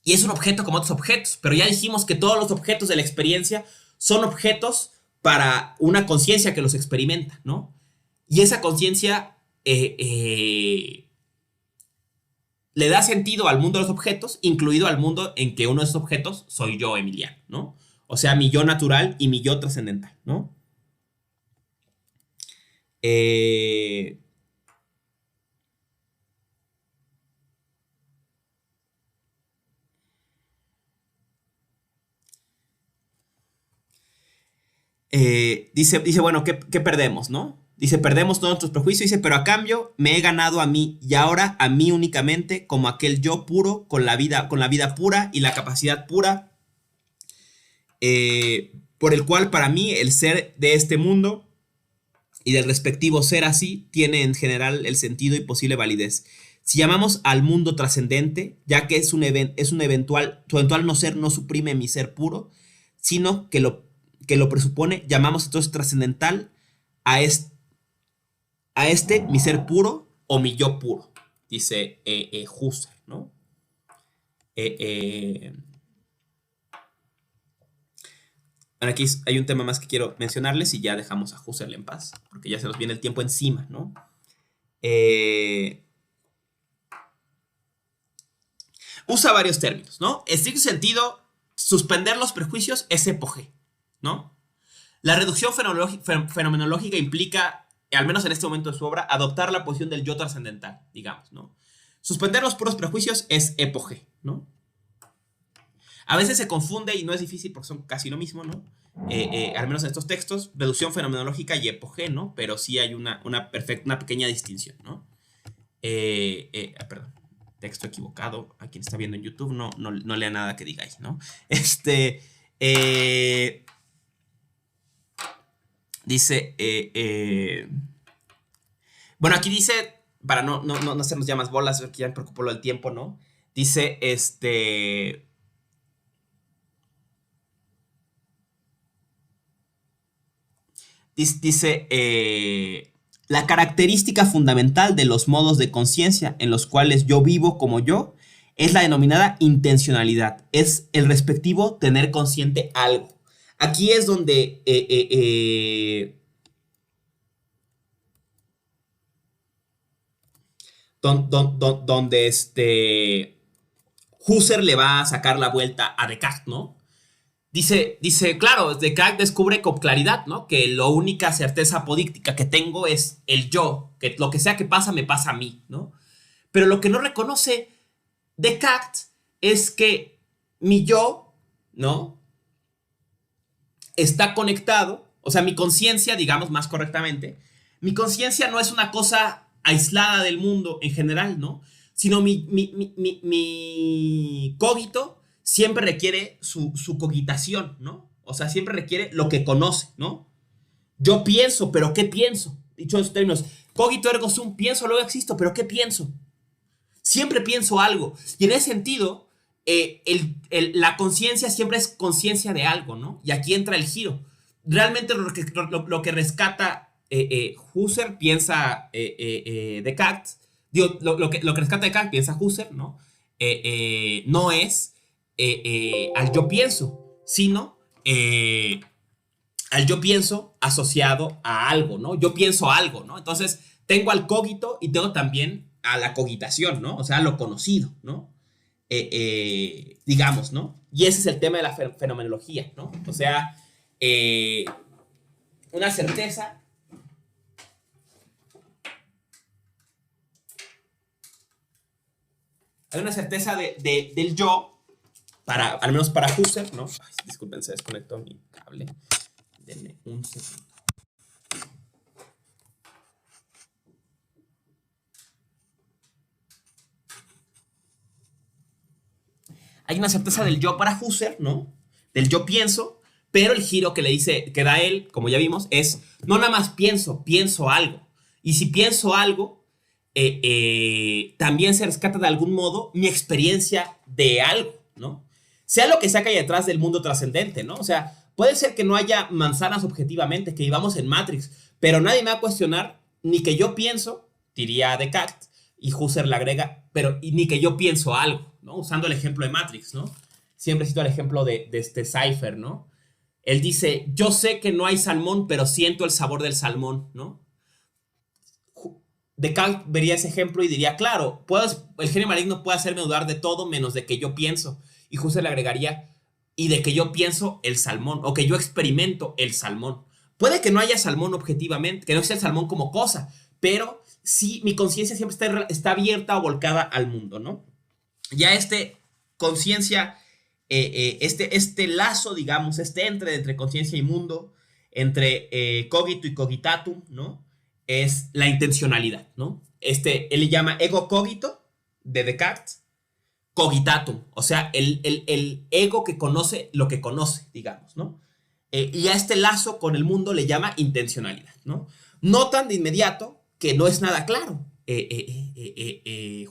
es un objeto como otros objetos, pero ya dijimos que todos los objetos de la experiencia son objetos para una conciencia que los experimenta, ¿no? Y esa conciencia le da sentido al mundo de los objetos, incluido al mundo en que uno de esos objetos soy yo, Emiliano, ¿no? O sea, mi yo natural y mi yo trascendental, ¿no? Dice, bueno, ¿qué perdemos, no? Dice, perdemos todos nuestros prejuicios, dice, pero a cambio me he ganado a mí y ahora a mí únicamente como aquel yo puro con la vida pura y la capacidad pura, por el cual para mí el ser de este mundo y del respectivo ser así tiene en general el sentido y posible validez. Si llamamos al mundo trascendente, ya que es su eventual no ser no suprime mi ser puro, sino que lo presupone, llamamos entonces trascendental a este mi ser puro o mi yo puro, dice Husserl, ¿no? Aquí hay un tema más que quiero mencionarles y ya dejamos a Husserl en paz, porque ya se nos viene el tiempo encima, ¿no? Usa varios términos, ¿no? En estricto sentido, suspender los prejuicios es epogé, ¿no? La reducción fenomenológica implica, al menos en este momento de su obra, adoptar la posición del yo trascendental, digamos, ¿no? Suspender los puros prejuicios es epogé, ¿no? A veces se confunde y no es difícil porque son casi lo mismo, ¿no? Al menos en estos textos, reducción fenomenológica y epogé, ¿no? Pero sí hay una pequeña distinción, ¿no? Perdón, texto equivocado. A quien está viendo en YouTube, no lea nada que diga ahí, ¿no? Dice, bueno, aquí dice, para no hacernos ya más bolas, porque ya me preocupó lo del tiempo, ¿no? Dice, la característica fundamental de los modos de conciencia en los cuales yo vivo como yo es la denominada intencionalidad, es el respectivo tener consciente algo. Aquí es donde donde Husserl le va a sacar la vuelta a Descartes, ¿no? Dice, claro, Descartes descubre con claridad, ¿no? Que la única certeza apodíctica que tengo es el yo, que lo que sea que pasa me pasa a mí, ¿no? Pero lo que no reconoce Descartes es que mi yo, ¿no? Está conectado, o sea, mi conciencia, digamos más correctamente, mi conciencia no es una cosa aislada del mundo en general, ¿no? Sino mi cogito siempre requiere su cogitación, ¿no? O sea, siempre requiere lo que conoce, ¿no? Yo pienso, pero ¿qué pienso? Dicho en esos términos, cogito ergo sum, pienso, luego existo, pero ¿qué pienso? Siempre pienso algo. Y en ese sentido, la conciencia siempre es conciencia de algo, ¿no? Y aquí entra el giro. Realmente lo que rescata Husserl, piensa Descartes, digo, lo que rescata Descartes, piensa Husserl, ¿no? No es al yo pienso, sino al yo pienso asociado a algo, ¿no? Yo pienso algo, ¿no? Entonces, tengo al cogito y tengo también a la cogitación, ¿no? O sea, lo conocido, ¿no? Digamos, ¿no? Y ese es el tema de la fenomenología, ¿no? O sea, una certeza hay una certeza del yo, al menos para Husserl, ¿no? Ay, disculpen, se desconectó mi cable. Denme un segundo. Hay una certeza del yo para Husserl, ¿no? Del yo pienso, pero el giro que le dice, que da él, como ya vimos, es no nada más pienso algo. Y si pienso algo, también se rescata de algún modo mi experiencia de algo, ¿no? Sea lo que sea que hay detrás del mundo trascendente, ¿no? O sea, puede ser que no haya manzanas objetivamente, que vivamos en Matrix, pero nadie me va a cuestionar ni que yo pienso, diría Descartes, y Husserl le agrega, pero ni que yo pienso algo, ¿no? Usando el ejemplo de Matrix, ¿no? Siempre cito el ejemplo de este Cypher, ¿no? Él dice, yo sé que no hay salmón, pero siento el sabor del salmón, ¿no? Descartes vería ese ejemplo y diría, claro, el genio maligno puede hacerme dudar de todo menos de que yo pienso. Y Husserl le agregaría, y de que yo pienso el salmón, o que yo experimento el salmón. Puede que no haya salmón objetivamente, que no sea el salmón como cosa, pero sí, mi conciencia siempre está abierta o volcada al mundo, ¿no? Ya conciencia, este lazo, digamos, entre conciencia y mundo, entre cogito y cogitatum, ¿no? Es la intencionalidad, ¿no? Él le llama ego cogito de Descartes, cogitatum, o sea, el ego que conoce lo que conoce, digamos, ¿no? Y a este lazo con el mundo le llama intencionalidad, ¿no? Notan de inmediato que no es nada claro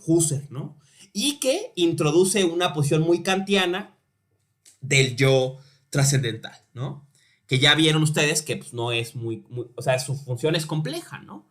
Husserl, ¿no? Y que introduce una posición muy kantiana del yo trascendental, ¿no? Que ya vieron ustedes que pues, no es o sea, su función es compleja, ¿no?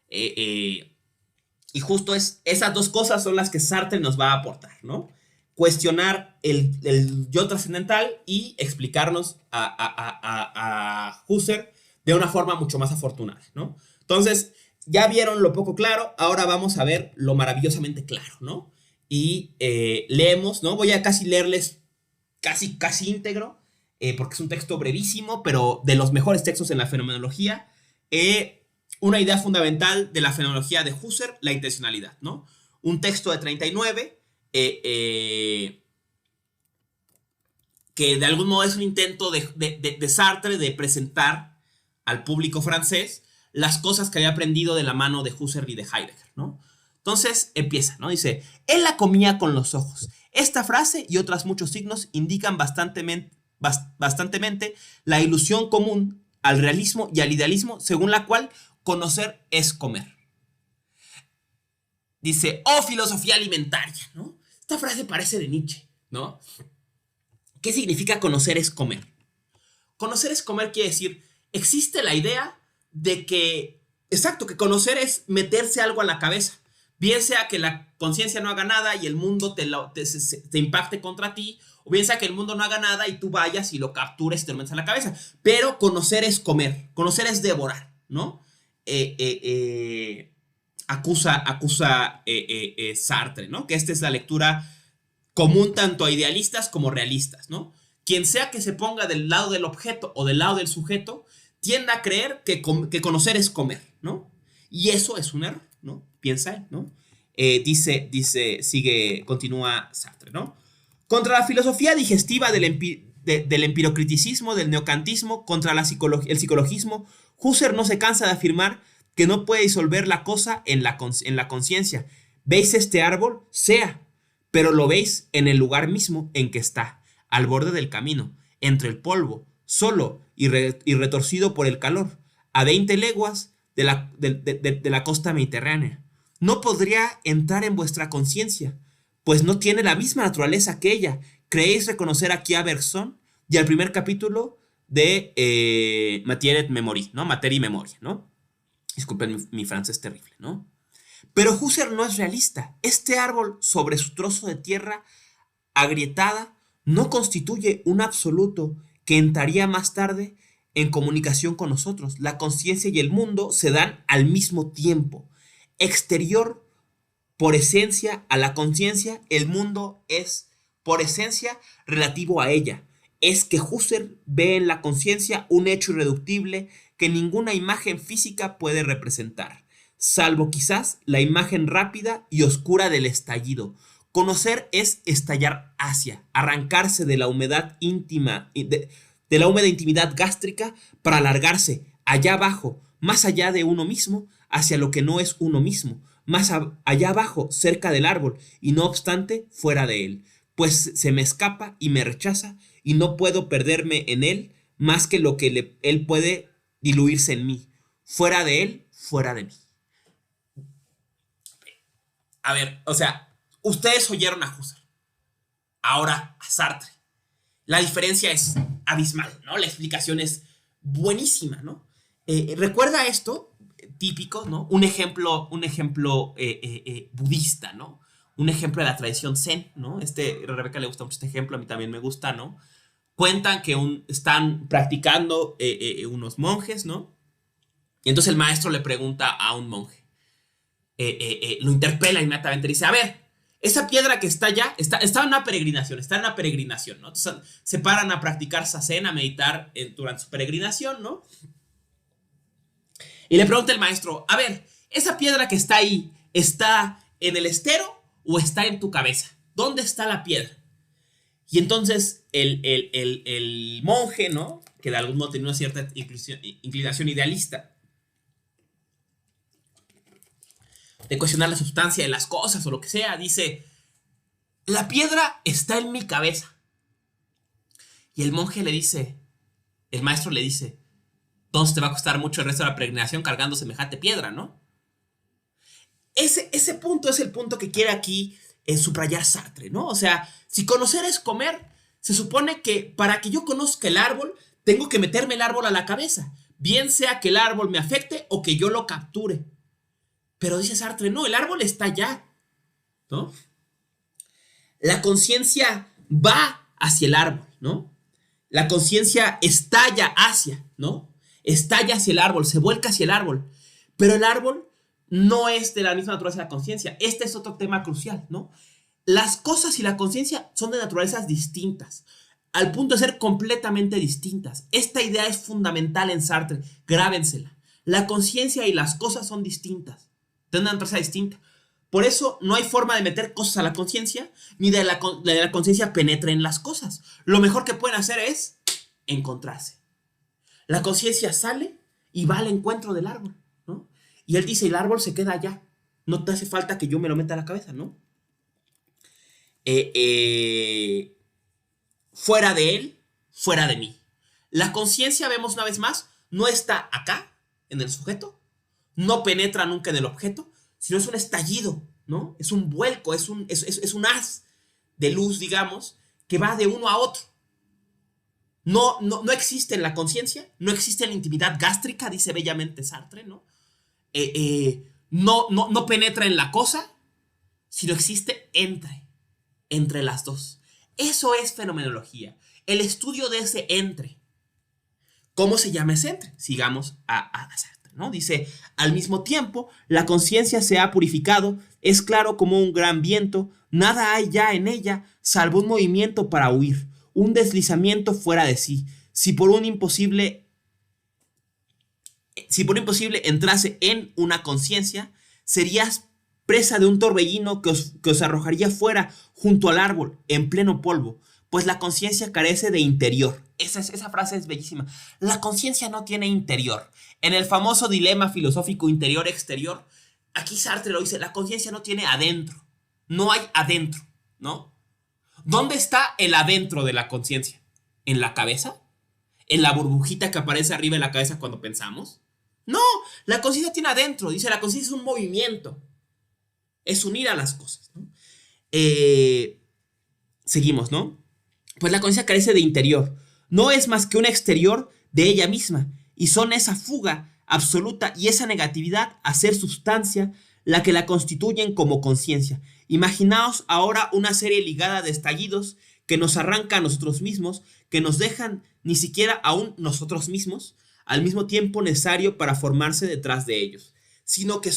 Y justo esas dos cosas son las que Sartre nos va a aportar, ¿no? Cuestionar el yo trascendental y explicarnos a Husserl de una forma mucho más afortunada, ¿no? Entonces, ya vieron lo poco claro, ahora vamos a ver lo maravillosamente claro, ¿no? Y leemos, ¿no? Voy a casi leerles casi íntegro, porque es un texto brevísimo, pero de los mejores textos en la fenomenología. Una idea fundamental de la fenomenología de Husserl, la intencionalidad, ¿no? Un texto de 39, que de algún modo es un intento de Sartre de presentar al público francés las cosas que había aprendido de la mano de Husserl y de Heidegger, ¿no? Entonces empieza, ¿no? Dice, él la comía con los ojos. Esta frase y otros muchos signos indican bastantemente la ilusión común al realismo y al idealismo, según la cual conocer es comer. Dice, oh, filosofía alimentaria, ¿no? Esta frase parece de Nietzsche, ¿no? ¿Qué significa conocer es comer? Conocer es comer quiere decir, existe la idea de que, exacto, que conocer es meterse algo a la cabeza. Bien sea que la conciencia no haga nada y el mundo te impacte contra ti, o bien sea que el mundo no haga nada y tú vayas y lo captures y te lo metes a la cabeza. Pero conocer es comer, conocer es devorar, ¿no? acusa Sartre, ¿no? Que esta es la lectura común tanto a idealistas como realistas, ¿no? Quien sea que se ponga del lado del objeto o del lado del sujeto, tiende a creer que conocer es comer, ¿no? Y eso es un error, ¿no? Piensa él, ¿no? Continúa Sartre, ¿no? Contra la filosofía digestiva del empirocriticismo, del neocantismo, contra el psicologismo, Husserl no se cansa de afirmar que no puede disolver la cosa en la conciencia. ¿Veis este árbol? Sea, pero lo veis en el lugar mismo en que está, al borde del camino, entre el polvo, solo y retorcido por el calor, a 20 leguas de la costa mediterránea. No podría entrar en vuestra conciencia, pues no tiene la misma naturaleza que ella. ¿Creéis reconocer aquí a Bergson y al primer capítulo de Matière et Memorie, ¿no? Materia y memoria, ¿no? Disculpen mi francés terrible, ¿no? Pero Husserl no es realista. Este árbol sobre su trozo de tierra agrietada no constituye un absoluto que entraría más tarde en comunicación con nosotros. La conciencia y el mundo se dan al mismo tiempo. Exterior por esencia a la conciencia, el mundo es por esencia relativo a ella. Es que Husserl ve en la conciencia un hecho irreductible que ninguna imagen física puede representar, salvo quizás la imagen rápida y oscura del estallido. Conocer es estallar hacia, arrancarse de la humedad íntima, de la húmeda intimidad gástrica para alargarse allá abajo, más allá de uno mismo, hacia lo que no es uno mismo, más allá abajo, cerca del árbol, y no obstante, fuera de él, pues se me escapa y me rechaza, y no puedo perderme en él más que lo que él puede diluirse en mí. Fuera de él, fuera de mí. A ver, o sea, ustedes oyeron a Husserl, ahora a Sartre. La diferencia es abismal, ¿no? La explicación es buenísima, ¿no? Recuerda esto, típico, ¿no? Un ejemplo budista, ¿no? Un ejemplo de la tradición zen, ¿no? Rebeca le gusta mucho este ejemplo, a mí también me gusta, ¿no? Cuentan que están practicando unos monjes, ¿no? Y entonces el maestro le pregunta a un monje, lo interpela inmediatamente, dice, a ver, esa piedra que está allá, está en una peregrinación, ¿no? Entonces, se paran a practicar zazen, a meditar durante su peregrinación, ¿no? Y le pregunta el maestro, a ver, esa piedra que está ahí, ¿está en el estero o está en tu cabeza? ¿Dónde está la piedra? Y entonces el monje, ¿no? Que de algún modo tenía una cierta inclinación idealista, de cuestionar la sustancia de las cosas o lo que sea, dice, la piedra está en mi cabeza. Y el monje le dice, el maestro le dice, entonces te va a costar mucho el resto de la peregrinación cargando semejante piedra, ¿no? Ese punto es el punto que quiere aquí subrayar Sartre, ¿no? O sea, si conocer es comer, se supone que para que yo conozca el árbol, tengo que meterme el árbol a la cabeza, bien sea que el árbol me afecte o que yo lo capture. Pero dice Sartre, no, el árbol está allá, ¿no? La conciencia va hacia el árbol, ¿no? La conciencia estalla hacia, ¿no? Estalla hacia el árbol, se vuelca hacia el árbol. Pero el árbol no es de la misma naturaleza de la conciencia. Este es otro tema crucial, ¿no? Las cosas y la conciencia son de naturalezas distintas, al punto de ser completamente distintas. Esta idea es fundamental en Sartre, grábensela. La conciencia y las cosas son distintas, de una naturaleza distinta. Por eso no hay forma de meter cosas a la conciencia, ni de la conciencia penetre en las cosas. Lo mejor que pueden hacer es encontrarse. La conciencia sale y va al encuentro del árbol, ¿no? Y él dice, el árbol se queda allá. No te hace falta que yo me lo meta a la cabeza, ¿no? Fuera de él, fuera de mí. La conciencia, vemos una vez más, no está acá, en el sujeto, no penetra nunca en el objeto, sino es un estallido, ¿no? Es un vuelco, es un haz de luz, digamos, que va de uno a otro. No existe en la conciencia, no existe en la intimidad gástrica, dice bellamente Sartre, ¿no? No penetra en la cosa, sino existe entre las dos. Eso es fenomenología, el estudio de ese entre. ¿Cómo se llama ese entre? Sigamos a Sartre. ¿no? Dice, al mismo tiempo, la conciencia se ha purificado, es claro como un gran viento, nada hay ya en ella, salvo un movimiento para huir, un deslizamiento fuera de sí. Si por imposible entrase en una conciencia, serías presa de un torbellino que os arrojaría fuera junto al árbol, en pleno polvo, pues la conciencia carece de interior. Esa frase es bellísima. La conciencia no tiene interior. En el famoso dilema filosófico interior-exterior, aquí Sartre lo dice, la conciencia no tiene adentro. No hay adentro, ¿no? ¿Dónde está el adentro de la conciencia? ¿En la cabeza? ¿En la burbujita que aparece arriba de la cabeza cuando pensamos? No, la conciencia tiene adentro. Dice, la conciencia es un movimiento. Es unir a las cosas, ¿no? Seguimos, ¿no? Pues la conciencia carece de interior. No es más que un exterior de ella misma. Y son esa fuga absoluta y esa negatividad a ser sustancia la que la constituyen como conciencia. Imaginaos ahora una serie ligada de estallidos que nos arranca a nosotros mismos, que nos dejan ni siquiera aún nosotros mismos, al mismo tiempo necesario para formarse detrás de ellos, sino que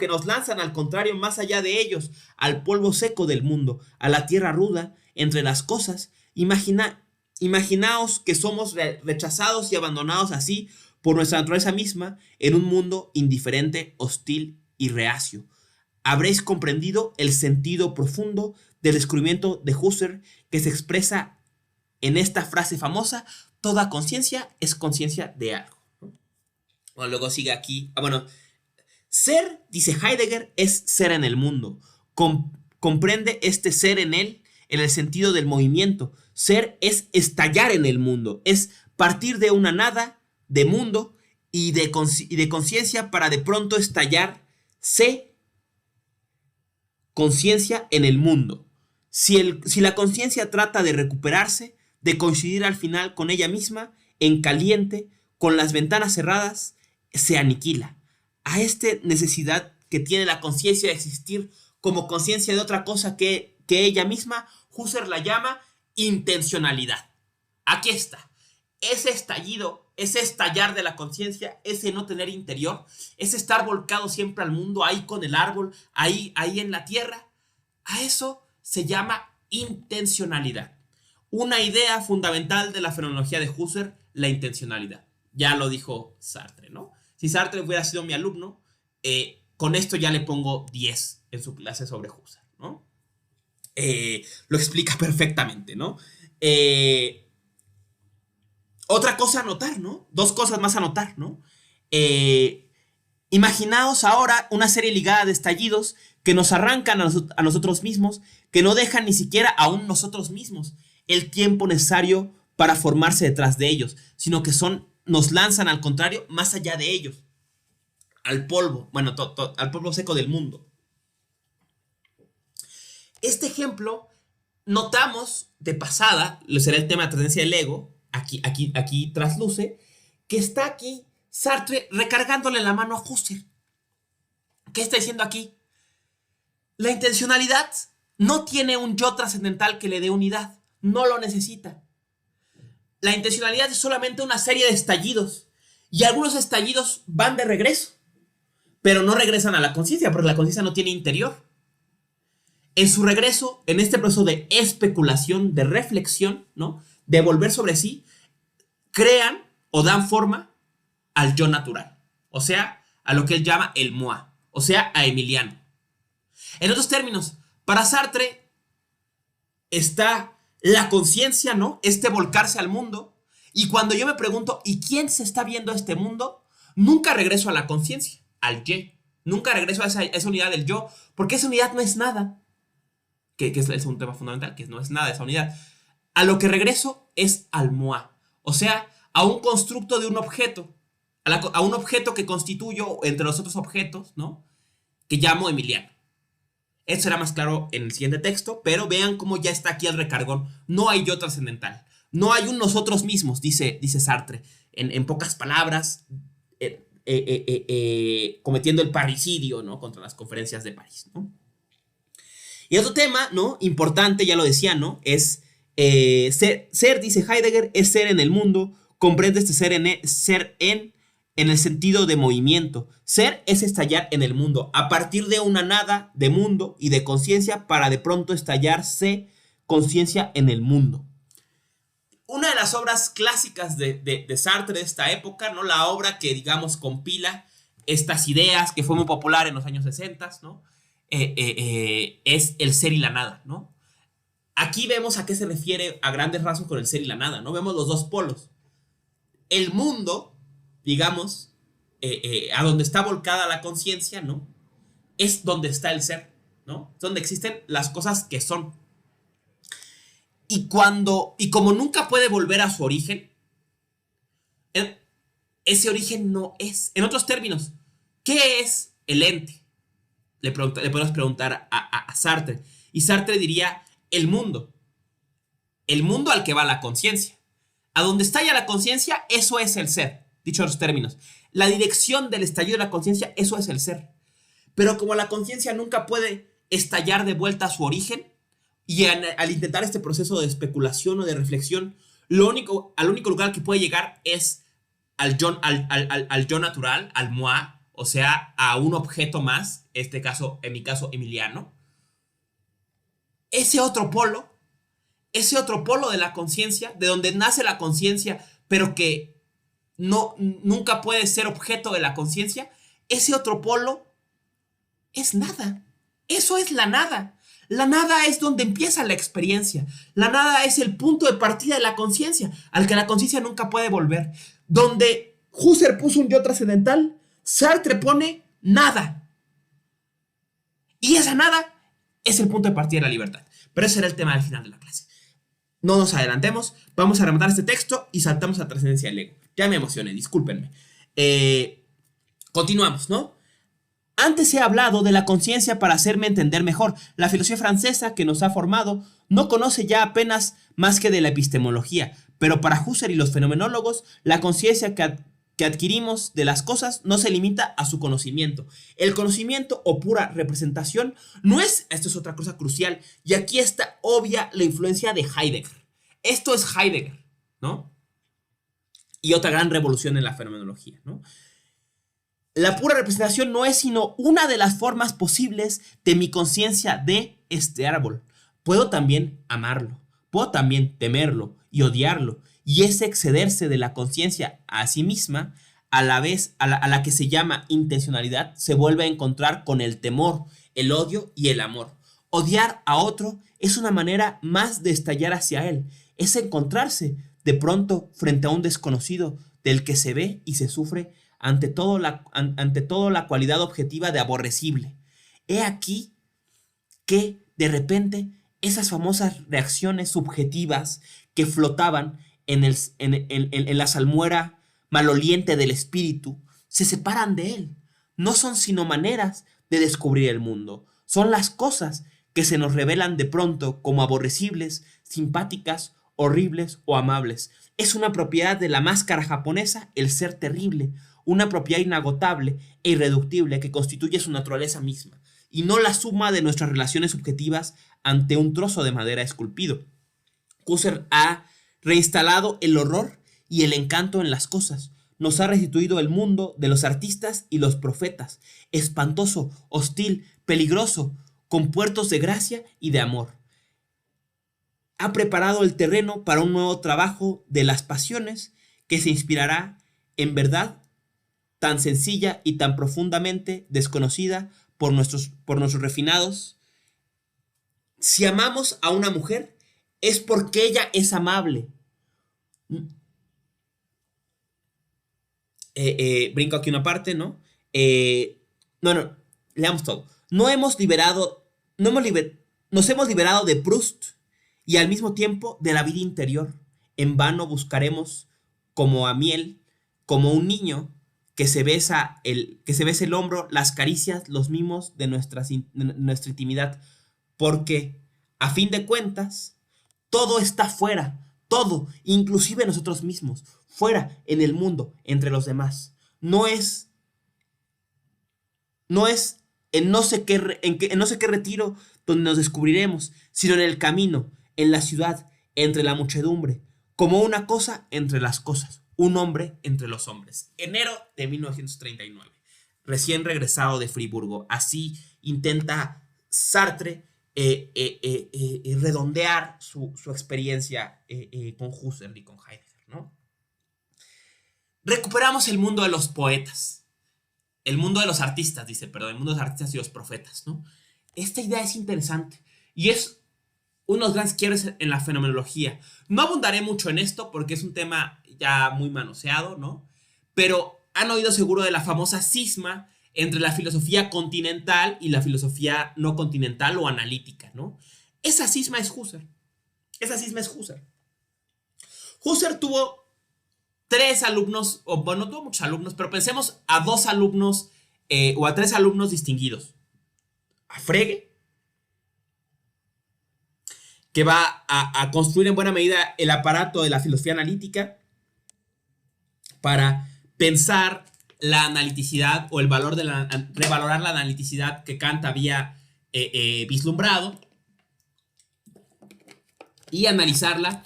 nos lanzan al contrario más allá de ellos, al polvo seco del mundo, a la tierra ruda, entre las cosas. Imaginaos que somos rechazados y abandonados así por nuestra naturaleza misma en un mundo indiferente, hostil y reacio. Habréis comprendido el sentido profundo del descubrimiento de Husserl que se expresa en esta frase famosa: toda conciencia es conciencia de algo. Bueno, luego sigue aquí. Ser, dice Heidegger, es ser en el mundo. Comprende este ser en él en el sentido del movimiento. Ser es estallar en el mundo, es partir de una nada, de mundo y de conciencia para de pronto estallarse conciencia en el mundo. Si la conciencia trata de recuperarse, de coincidir al final con ella misma, en caliente, con las ventanas cerradas, se aniquila. A esta necesidad que tiene la conciencia de existir como conciencia de otra cosa que ella misma, Husserl la llama intencionalidad. Aquí está. Ese estallido, ese estallar de la conciencia, ese no tener interior, ese estar volcado siempre al mundo, ahí con el árbol, ahí en la tierra, a eso se llama intencionalidad. Una idea fundamental de la fenomenología de Husserl, la intencionalidad. Ya lo dijo Sartre, ¿no? Si Sartre hubiera sido mi alumno, con esto ya le pongo 10 en su clase sobre Husserl, ¿no? Lo explica perfectamente, ¿no? Otra cosa a notar, ¿no? Dos cosas más a notar, ¿no? Imaginaos ahora una serie ligada de estallidos que nos arrancan a nosotros mismos, que no dejan ni siquiera aún nosotros mismos el tiempo necesario para formarse detrás de ellos, sino que nos lanzan al contrario más allá de ellos, al polvo, al polvo seco del mundo. Este ejemplo notamos de pasada, será el tema de la trascendencia del ego, aquí trasluce, que está aquí Sartre recargándole la mano a Husserl. ¿Qué está diciendo aquí? La intencionalidad no tiene un yo trascendental que le dé unidad, no lo necesita. La intencionalidad es solamente una serie de estallidos, y algunos estallidos van de regreso, pero no regresan a la conciencia, porque la conciencia no tiene interior. En su regreso, en este proceso de especulación, de reflexión, ¿no?, de volver sobre sí, crean o dan forma al yo natural, o sea, a lo que él llama el moi, o sea, a Emiliano. En otros términos, para Sartre está la conciencia, ¿no?, volcarse al mundo, y cuando yo me pregunto, ¿y quién se está viendo este mundo?, nunca regreso a la conciencia, al yo, nunca regreso a esa unidad del yo, porque esa unidad no es nada, que es un tema fundamental, que no es nada esa unidad. A lo que regreso es al moi, o sea, a un constructo de un objeto, a un objeto que constituyo entre los otros objetos, ¿no?, que llamo Emiliano. Esto será más claro en el siguiente texto, pero vean cómo ya está aquí el recargón. No hay yo trascendental. No hay un nosotros mismos, dice Sartre, en pocas palabras, cometiendo el parricidio, ¿no?, contra las conferencias de París, ¿no? Y otro tema, ¿no?, importante, ya lo decía, ¿no?, es ser, dice Heidegger, es ser en el mundo, comprende este ser en en el sentido de movimiento. Ser es estallar en el mundo, a partir de una nada de mundo y de conciencia para de pronto estallarse conciencia en el mundo. Una de las obras clásicas de Sartre de esta época, ¿no? La obra que, digamos, compila estas ideas, que fue muy popular en los años 60, ¿no? Es El ser y la nada, ¿no? Aquí vemos a qué se refiere a grandes rasgos con el ser y la nada, ¿no? Vemos los dos polos. El mundo, digamos, a donde está volcada la conciencia, ¿no? Es donde está el ser, ¿no? Es donde existen las cosas que son. Y como nunca puede volver a su origen, ese origen no es. En otros términos, ¿qué es el ente? Le podemos preguntar a Sartre. Y Sartre diría, el mundo. El mundo al que va la conciencia. A donde estalla la conciencia, eso es el ser. Dicho en otros términos. La dirección del estallido de la conciencia, eso es el ser. Pero como la conciencia nunca puede estallar de vuelta a su origen, y al intentar este proceso de especulación o de reflexión, al único lugar que puede llegar es al yo natural, al moi, o sea, a un objeto más, en mi caso, Emiliano. Ese otro polo de la conciencia, de donde nace la conciencia, pero que nunca puede ser objeto de la conciencia, ese otro polo es nada. Eso es la nada. La nada es donde empieza la experiencia. La nada es el punto de partida de la conciencia, al que la conciencia nunca puede volver. Donde Husserl puso un yo trascendental, Sartre pone nada. Y esa nada es el punto de partida de la libertad. Pero ese era el tema del final de la clase. No nos adelantemos, vamos a rematar este texto y saltamos a la trascendencia del ego. Ya me emocioné, discúlpenme. Continuamos, ¿no? Antes he hablado de la conciencia para hacerme entender mejor. La filosofía francesa que nos ha formado no conoce ya apenas más que de la epistemología, pero para Husserl y los fenomenólogos, la conciencia que adquirimos de las cosas no se limita a su conocimiento. El conocimiento o pura representación no es, esto es otra cosa crucial, y aquí está obvia la influencia de Heidegger. Esto es Heidegger, ¿no? Y otra gran revolución en la fenomenología, ¿no? La pura representación no es sino una de las formas posibles de mi conciencia de este árbol. Puedo también amarlo, puedo también temerlo y odiarlo, y ese excederse de la conciencia a sí misma, a la vez a la que se llama intencionalidad, se vuelve a encontrar con el temor, el odio y el amor. Odiar a otro es una manera más de estallar hacia él, es encontrarse de pronto frente a un desconocido del que se ve y se sufre ante todo la cualidad objetiva de aborrecible. He aquí que, de repente, esas famosas reacciones subjetivas que flotaban en la salmuera maloliente del espíritu, se separan de él. No son sino maneras de descubrir el mundo. Son las cosas que se nos revelan de pronto como aborrecibles, simpáticas, horribles o amables. Es una propiedad de la máscara japonesa el ser terrible, una propiedad inagotable e irreductible que constituye su naturaleza misma, y no la suma de nuestras relaciones subjetivas ante un trozo de madera esculpido. Husserl ha reinstalado el horror y el encanto en las cosas. Nos ha restituido el mundo de los artistas y los profetas, espantoso, hostil, peligroso, con puertos de gracia y de amor. Ha preparado el terreno para un nuevo trabajo de las pasiones que se inspirará en verdad tan sencilla y tan profundamente desconocida por nuestros refinados. Si amamos a una mujer, es porque ella es amable. Brinco aquí una parte, ¿no? Leamos todo. Nos hemos liberado de Proust y al mismo tiempo de la vida interior. En vano buscaremos como a miel, como un niño que se besa el hombro, las caricias, los mimos de nuestra intimidad, porque a fin de cuentas todo está fuera, todo, inclusive nosotros mismos, fuera en el mundo, entre los demás. No es en no sé qué retiro donde nos descubriremos, sino en el camino, en la ciudad, entre la muchedumbre, como una cosa entre las cosas. un hombre entre los hombres. Enero de 1939. Recién regresado de Friburgo. Así intenta Sartre redondear su experiencia con Husserl y con Heidegger, ¿no? Recuperamos el mundo de los poetas. El mundo de los artistas, dice, perdón, el mundo de los artistas y los profetas, ¿no? Esta idea es interesante y es uno de los grandes quiebres en la fenomenología. No abundaré mucho en esto porque es un tema ya muy manoseado, ¿no? Pero han oído seguro de la famosa cisma entre la filosofía continental y la filosofía no continental o analítica, ¿no? Esa cisma es Husserl. Esa cisma es Husserl. Husserl tuvo 3 alumnos, o bueno, no tuvo muchos alumnos, pero pensemos a 2 alumnos o a 3 alumnos distinguidos. A Frege, que va a construir en buena medida el aparato de la filosofía analítica para pensar la analiticidad o el valor de revalorar la analiticidad que Kant había vislumbrado y analizarla,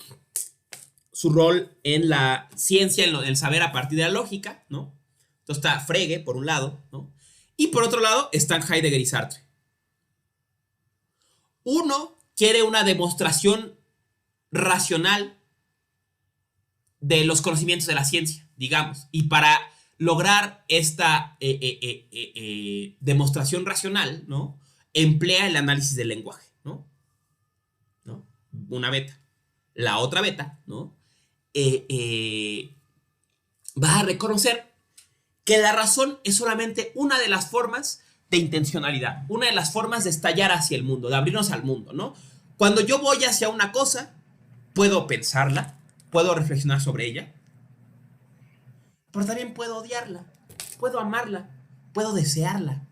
su rol en la ciencia, en el saber a partir de la lógica, ¿no? Entonces está Frege, por un lado, ¿no? Y por otro lado están Heidegger y Sartre. Uno quiere una demostración racional de los conocimientos de la ciencia, digamos, y para lograr esta demostración racional, ¿no? Emplea el análisis del lenguaje, ¿no? Una beta. La otra beta, ¿no? Va a reconocer que la razón es solamente una de las formas de intencionalidad, una de las formas de estallar hacia el mundo, de abrirnos al mundo, ¿no? Cuando yo voy hacia una cosa, puedo pensarla, puedo reflexionar sobre ella, pero también puedo odiarla, puedo amarla, puedo desearla,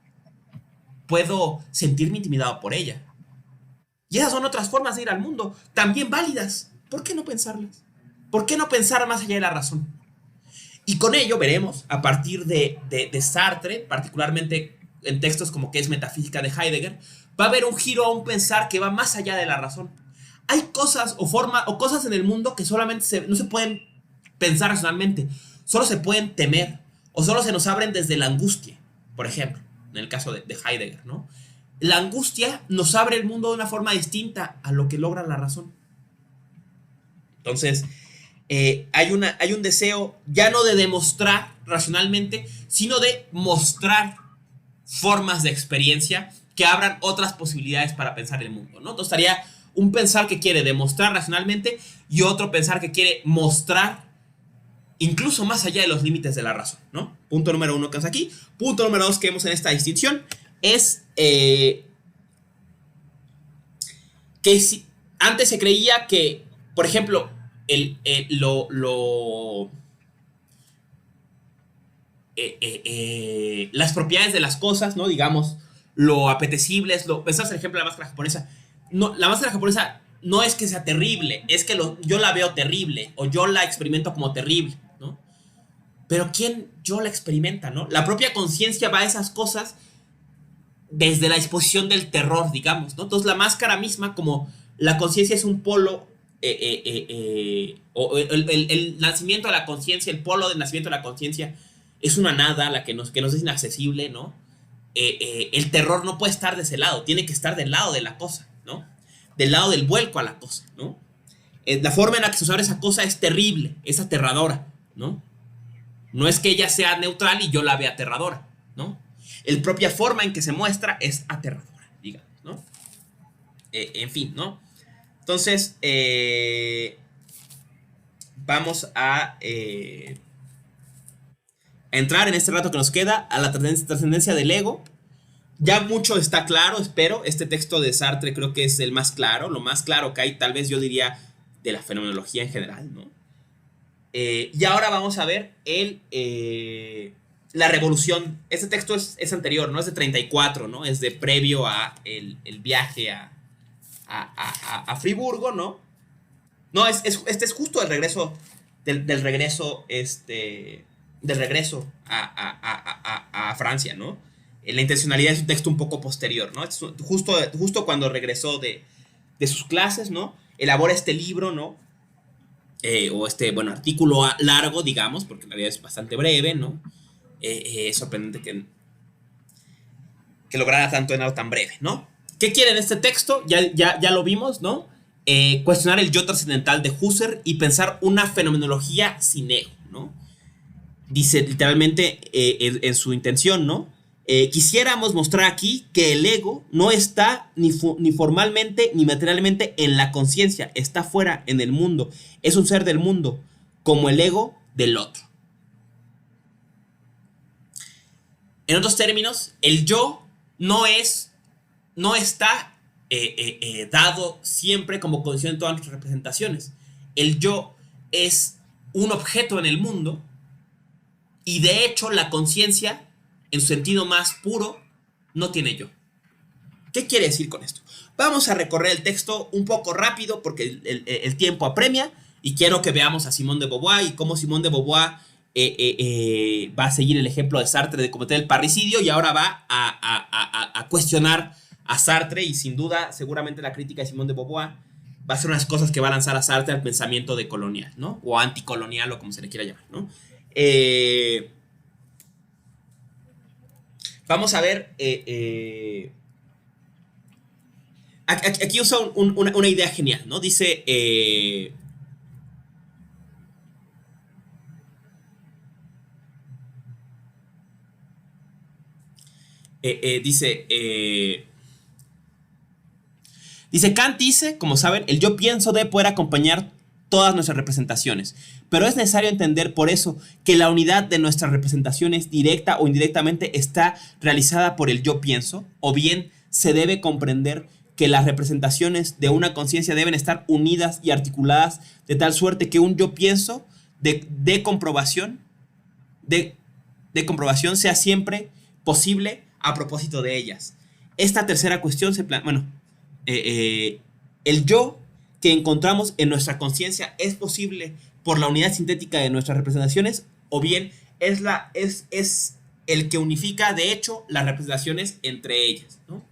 puedo sentirme intimidado por ella. Y esas son otras formas de ir al mundo, también válidas. ¿Por qué no pensarlas? ¿Por qué no pensar más allá de la razón? Y con ello veremos, a partir de Sartre, particularmente en textos como ¿Qué es metafísica? De Heidegger, va a haber un giro a un pensar que va más allá de la razón. Hay cosas o cosas en el mundo que solamente no se pueden pensar racionalmente, solo se pueden temer, o solo se nos abren desde la angustia, por ejemplo, en el caso de Heidegger, ¿no? La angustia nos abre el mundo de una forma distinta a lo que logra la razón. Entonces, hay un deseo ya no de demostrar racionalmente, sino de mostrar formas de experiencia que abran otras posibilidades para pensar el mundo, ¿no? Entonces estaría un pensar que quiere demostrar racionalmente y otro pensar que quiere mostrar incluso más allá de los límites de la razón, ¿no? Punto número 1 que es aquí. Punto número 2 que vemos en esta distinción es que antes se creía que, por ejemplo, las propiedades de las cosas, ¿no? Digamos, lo apetecibles, pensás el ejemplo de la máscara japonesa. No, la máscara japonesa no es que sea terrible, es que yo la veo terrible o yo la experimento como terrible, ¿no? Pero ¿quién yo la experimenta, no? La propia conciencia va a esas cosas desde la disposición del terror, digamos, ¿no? Entonces la máscara misma, como la conciencia es un polo, o el nacimiento de la conciencia, el polo del nacimiento de la conciencia es una nada, la que nos es inaccesible, ¿no? El terror no puede estar de ese lado, tiene que estar del lado de la cosa, ¿no? Del lado del vuelco a la cosa, ¿no? La forma en la que se usa esa cosa es terrible, es aterradora, ¿no? No es que ella sea neutral y yo la vea aterradora, ¿no? La propia forma en que se muestra es aterradora, digamos, ¿no? En fin, ¿no? Entonces, vamos a entrar en este rato que nos queda a la trascendencia del ego. Ya mucho está claro, espero. Este texto de Sartre creo que es el más claro, lo más claro que hay, tal vez yo diría, de la fenomenología en general, ¿no? Y ahora vamos a ver la revolución. Este texto es anterior, ¿no? Es de 34, ¿no? Es de previo a el viaje a Friburgo, ¿no? No, este es justo el regreso del regreso a Francia, ¿no? La intencionalidad es un texto un poco posterior, ¿no? Es justo cuando regresó de sus clases, ¿no? Elabora este libro, ¿no? o este, bueno, artículo largo, digamos, porque en realidad es bastante breve, ¿no? Es sorprendente que lograra tanto en algo tan breve, ¿no? ¿Qué quiere en este texto? Ya lo vimos, ¿no? Cuestionar el yo trascendental de Husserl y pensar una fenomenología sin ego, ¿no? Dice literalmente en su intención, ¿no? Quisiéramos mostrar aquí que el ego no está ni formalmente ni materialmente en la conciencia, está fuera en el mundo, es un ser del mundo, como el ego del otro. En otros términos, el yo no está dado siempre como condición en todas nuestras representaciones. El yo es un objeto en el mundo y de hecho la conciencia, en su sentido más puro, no tiene yo. ¿Qué quiere decir con esto? Vamos a recorrer el texto un poco rápido porque el tiempo apremia y quiero que veamos a Simone de Beauvoir y cómo Simone de Beauvoir va a seguir el ejemplo de Sartre de cometer el parricidio y ahora va a cuestionar a Sartre y sin duda, seguramente la crítica de Simone de Beauvoir va a ser unas cosas que va a lanzar a Sartre al pensamiento decolonial, ¿no? O anticolonial o como se le quiera llamar, ¿no? Vamos a ver. Aquí usa una idea genial, ¿no? Dice. Dice. Dice, Kant dice, como saben, el yo pienso debe poder acompañar todas nuestras representaciones, pero es necesario entender por eso que la unidad de nuestras representaciones directa o indirectamente está realizada por el yo pienso, o bien se debe comprender que las representaciones de una conciencia deben estar unidas y articuladas de tal suerte que un yo pienso de comprobación de comprobación sea siempre posible a propósito de ellas. Esta tercera cuestión se plantea, bueno, el yo que encontramos en nuestra conciencia es posible por la unidad sintética de nuestras representaciones o bien es el que unifica de hecho las representaciones entre ellas, ¿no?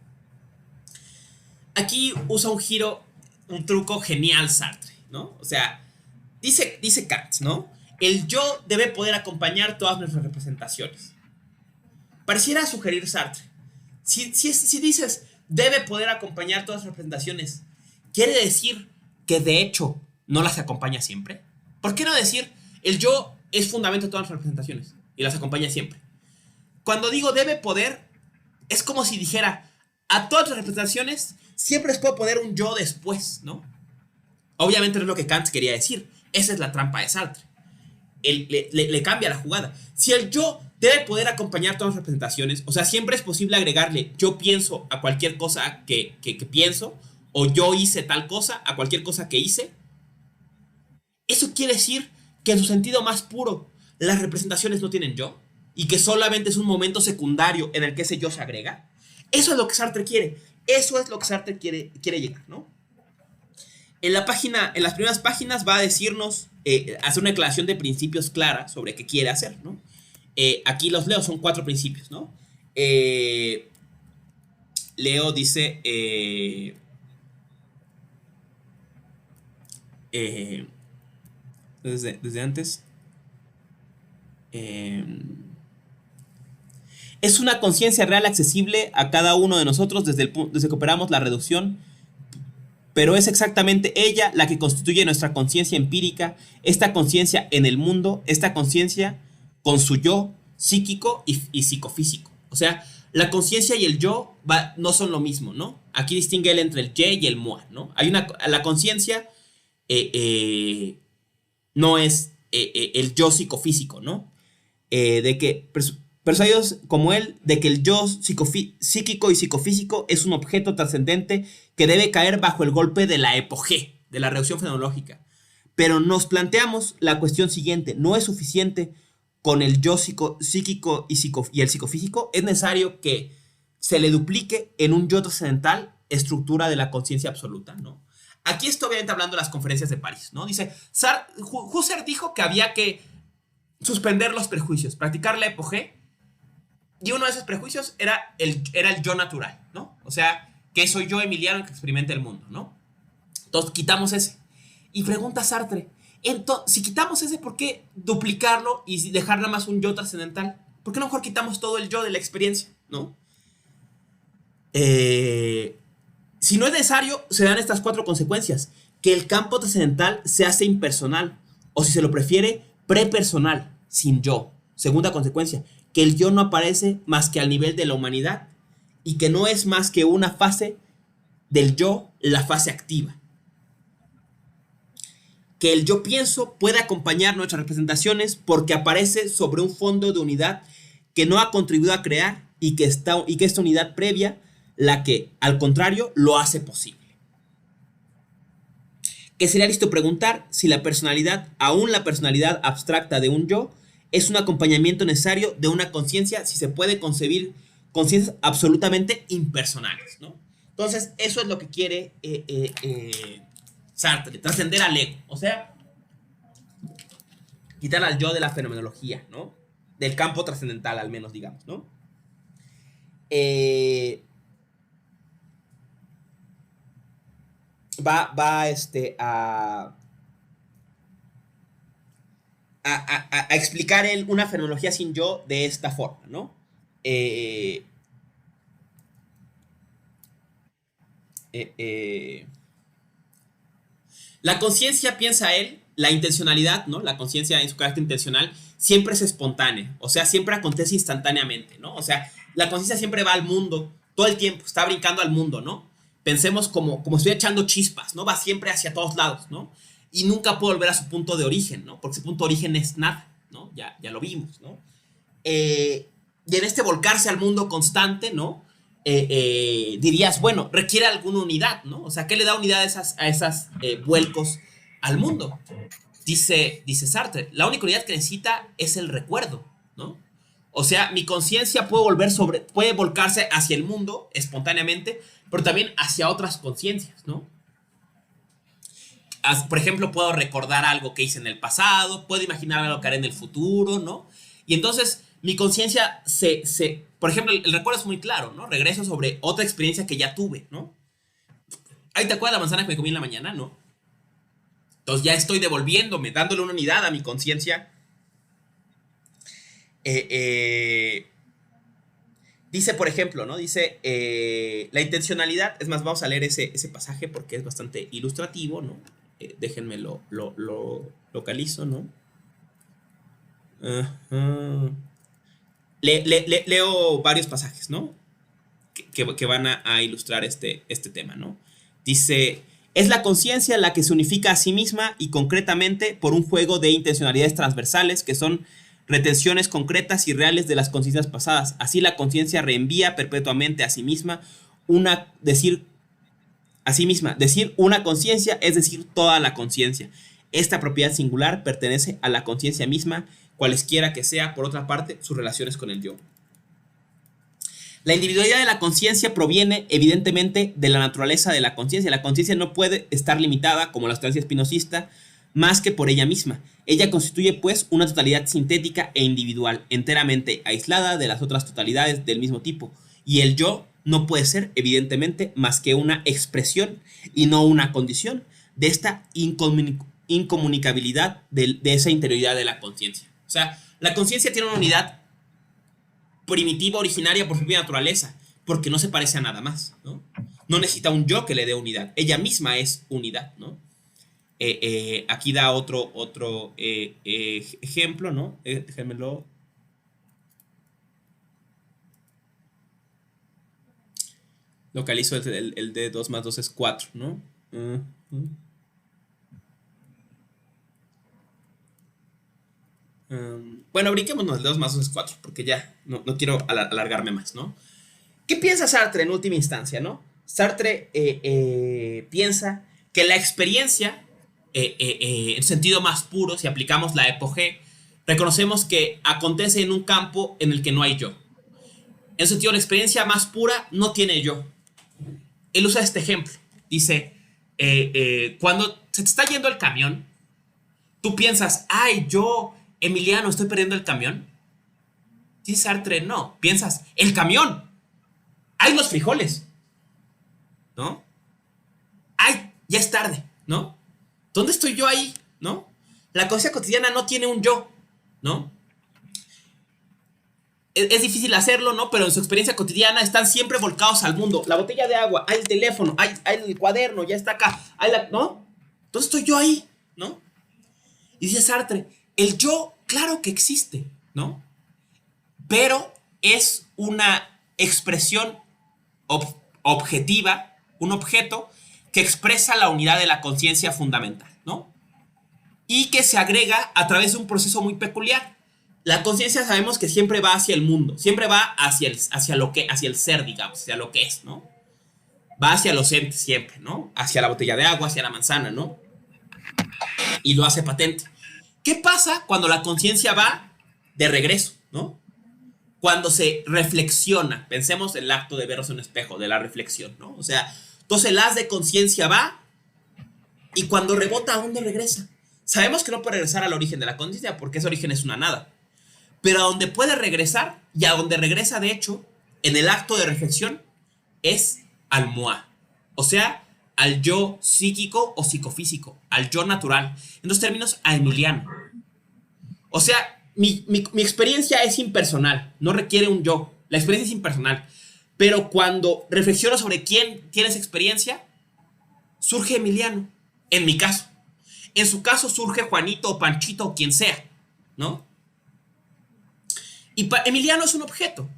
Aquí usa un giro, un truco genial Sartre, ¿no? O sea, dice Kant, ¿no? El yo debe poder acompañar todas nuestras representaciones. Pareciera sugerir Sartre. Si dices debe poder acompañar todas las representaciones, ¿quiere decir que de hecho no las acompaña siempre? ¿Por qué no decir el yo es fundamento de todas las representaciones y las acompaña siempre? Cuando digo debe poder, es como si dijera a todas las representaciones siempre les puedo poner un yo después, ¿no? Obviamente no es lo que Kant quería decir. Esa es la trampa de Sartre. Le cambia la jugada. Si el yo debe poder acompañar todas las representaciones, o sea, siempre es posible agregarle yo pienso a cualquier cosa que pienso, o yo hice tal cosa a cualquier cosa que hice, eso quiere decir que en su sentido más puro, las representaciones no tienen yo, y que solamente es un momento secundario en el que ese yo se agrega. Eso es lo que Sartre quiere. Eso es lo que Sartre quiere llegar, ¿no? En las primeras páginas va a decirnos, hacer una declaración de principios clara sobre qué quiere hacer, ¿no? Aquí los leo, son 4 principios, ¿no? Leo dice, desde antes, es una conciencia real accesible a cada uno de nosotros desde que operamos la reducción, pero es exactamente ella la que constituye nuestra conciencia empírica, esta conciencia en el mundo, esta conciencia con su yo psíquico y psicofísico. O sea, la conciencia y el yo no son lo mismo, ¿no? Aquí distingue él entre el je y el moi, ¿no? La conciencia no es el yo psicofísico, ¿no? De que persuadidos como él de que el yo psíquico y psicofísico es un objeto trascendente que debe caer bajo el golpe de la epogé, de la reducción fenomenológica. Pero nos planteamos la cuestión siguiente: ¿no es suficiente con el yo psíquico y el psicofísico? Es necesario que se le duplique en un yo trascendental estructura de la conciencia absoluta, ¿no? Aquí estoy obviamente hablando de las conferencias de París, ¿no? Dice, Husserl dijo que había que suspender los prejuicios, practicar la epogé, y uno de esos prejuicios era el yo natural, ¿no? O sea, que soy yo, Emiliano, el que experimenta el mundo, ¿no? Entonces quitamos ese. Y pregunta Sartre, Entonces, si quitamos ese, ¿por qué duplicarlo y dejar nada más un yo trascendental? ¿Por qué no mejor quitamos todo el yo de la experiencia? ¿No? Si no es necesario, se dan estas cuatro consecuencias. Que el campo trascendental se hace impersonal, o si se lo prefiere, prepersonal, sin yo. Segunda consecuencia, que el yo no aparece más que al nivel de la humanidad y que no es más que una fase del yo, la fase activa. Que el yo pienso puede acompañar nuestras representaciones porque aparece sobre un fondo de unidad que no ha contribuido a crear y que esta unidad previa, la que, al contrario, lo hace posible. Que sería listo preguntar si la personalidad, aún la personalidad abstracta de un yo, es un acompañamiento necesario de una conciencia, si se puede concebir conciencias absolutamente impersonales, ¿no? Entonces, eso es lo que quiere Sartre, trascender al ego, o sea, quitar al yo de la fenomenología, ¿no? Del campo trascendental, al menos, digamos, ¿no? A explicar él una fenomenología sin yo de esta forma, ¿no? Eh, eh, eh, La conciencia, piensa él, la intencionalidad, ¿no? La conciencia en su carácter intencional siempre es espontánea, o sea, siempre acontece instantáneamente, ¿no? O sea, la conciencia siempre va al mundo, todo el tiempo, está brincando al mundo, ¿no? Pensemos como estoy echando chispas, ¿no? Va siempre hacia todos lados, ¿no? Y nunca puede volver a su punto de origen, ¿no? Porque su punto de origen es nada, ¿no? Ya lo vimos, ¿no? Y en este volcarse al mundo constante, ¿no? Dirías, bueno, requiere alguna unidad, ¿no? O sea, ¿qué le da unidad a esas vuelcos al mundo? Dice Sartre, la única unidad que necesita es el recuerdo, ¿no? O sea, mi conciencia puede volcarse hacia el mundo espontáneamente, pero también hacia otras conciencias, ¿no? Por ejemplo, puedo recordar algo que hice en el pasado, puedo imaginar algo que haré en el futuro, ¿no? Y entonces mi conciencia por ejemplo, el recuerdo es muy claro, ¿no? Regreso sobre otra experiencia que ya tuve, ¿no? Ahí te acuerdas la manzana que me comí en la mañana, ¿no? Entonces ya estoy devolviéndome, dándole una unidad a mi conciencia. Dice, por ejemplo, ¿no? Dice, la intencionalidad, es más, vamos a leer ese pasaje porque es bastante ilustrativo, ¿no? Déjenme lo localizo, ¿no? Leo varios pasajes, ¿no? Que van a ilustrar este tema, ¿no? Dice, es la conciencia la que se unifica a sí misma y concretamente por un juego de intencionalidades transversales que son retenciones concretas y reales de las conciencias pasadas. Así la conciencia reenvía perpetuamente a sí misma decir una conciencia es decir toda la conciencia. Esta propiedad singular pertenece a la conciencia misma, cualesquiera que sea, por otra parte, sus relaciones con el yo. La individualidad de la conciencia proviene evidentemente de la naturaleza de la conciencia. La conciencia no puede estar limitada, como la creencia espinosista, más que por ella misma. Ella constituye, pues, una totalidad sintética e individual, enteramente aislada de las otras totalidades del mismo tipo. Y el yo no puede ser, evidentemente, más que una expresión y no una condición de esta incomunicabilidad de esa interioridad de la conciencia. O sea, la conciencia tiene una unidad primitiva, originaria por su propia naturaleza, porque no se parece a nada más, ¿no? No necesita un yo que le dé unidad, ella misma es unidad, ¿no? Aquí da otro ejemplo, ¿no? Déjenmelo. Localizo el de 2 más 2 es 4, ¿no? Bueno, brinquémonos el 2 más 2 es 4, porque ya no quiero alargarme más, ¿no? ¿Qué piensa Sartre en última instancia, no? Sartre piensa que la experiencia, en sentido más puro, si aplicamos la epogé, reconocemos que acontece en un campo en el que no hay yo. En sentido, la experiencia más pura no tiene yo. Él usa este ejemplo. Dice, cuando se te está yendo el camión, tú piensas, ay, yo, Emiliano, estoy perdiendo el camión. Dice Sartre, no. Piensas, el camión. Hay los frijoles. ¿No? Ay, ya es tarde, ¿no? ¿Dónde estoy yo ahí? ¿No? La conciencia cotidiana no tiene un yo, ¿no? Es difícil hacerlo, ¿no? Pero en su experiencia cotidiana están siempre volcados al mundo. La botella de agua, hay el teléfono, hay el cuaderno, ya está acá, ¿no? Entonces estoy yo ahí, ¿no? Y dice Sartre, el yo, claro que existe, ¿no? Pero es una expresión objetiva, un objeto que expresa la unidad de la conciencia fundamental, ¿no? Y que se agrega a través de un proceso muy peculiar. La conciencia sabemos que siempre va hacia el mundo, siempre va hacia el ser, digamos, hacia lo que es, ¿no? Va hacia los entes siempre, ¿no? Hacia la botella de agua, hacia la manzana, ¿no? Y lo hace patente. ¿Qué pasa cuando la conciencia va de regreso, ¿no? Cuando se reflexiona, pensemos en el acto de vernos en un espejo, de la reflexión, ¿no? O sea, entonces el haz de conciencia va y cuando rebota, ¿a dónde regresa? Sabemos que no puede regresar al origen de la conciencia porque ese origen es una nada. Pero a donde puede regresar, y a donde regresa de hecho, en el acto de reflexión, es al moi. O sea, al yo psíquico o psicofísico, al yo natural. En dos términos, a Emiliano. O sea, mi experiencia es impersonal, no requiere un yo. La experiencia es impersonal. Pero cuando reflexiono sobre quién tiene esa experiencia, surge Emiliano, en mi caso. En su caso surge Juanito o Panchito o quien sea, ¿no? Y Emiliano es un objeto.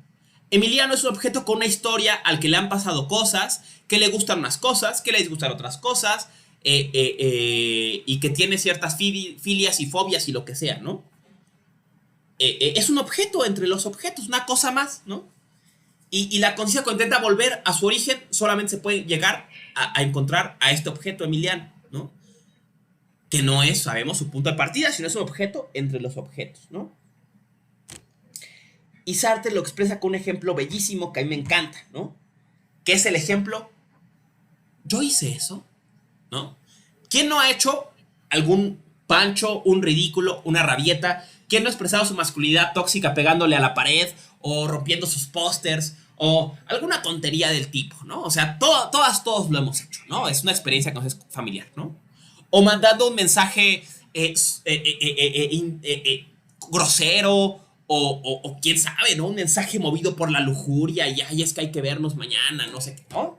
Emiliano es un objeto con una historia al que le han pasado cosas, que le gustan unas cosas, que le disgustan otras cosas, y que tiene ciertas filias y fobias y lo que sea, ¿no? Es un objeto entre los objetos, una cosa más, ¿no? Y la conciencia cuando intenta volver a su origen, solamente se puede llegar a encontrar a este objeto Emiliano, ¿no? Que no es, sabemos, su punto de partida, sino es un objeto entre los objetos, ¿no? Y Sartre lo expresa con un ejemplo bellísimo que a mí me encanta, ¿no? Que es el ejemplo, yo hice eso, ¿no? ¿Quién no ha hecho algún pancho, un ridículo, una rabieta? ¿Quién no ha expresado su masculinidad tóxica pegándole a la pared o rompiendo sus pósters o alguna tontería del tipo, ¿no? O sea, todos lo hemos hecho, ¿no? Es una experiencia que nos es familiar, ¿no? O mandando un mensaje grosero o quién sabe, ¿no? Un mensaje movido por la lujuria y ay, es que hay que vernos mañana, no sé qué, ¿no?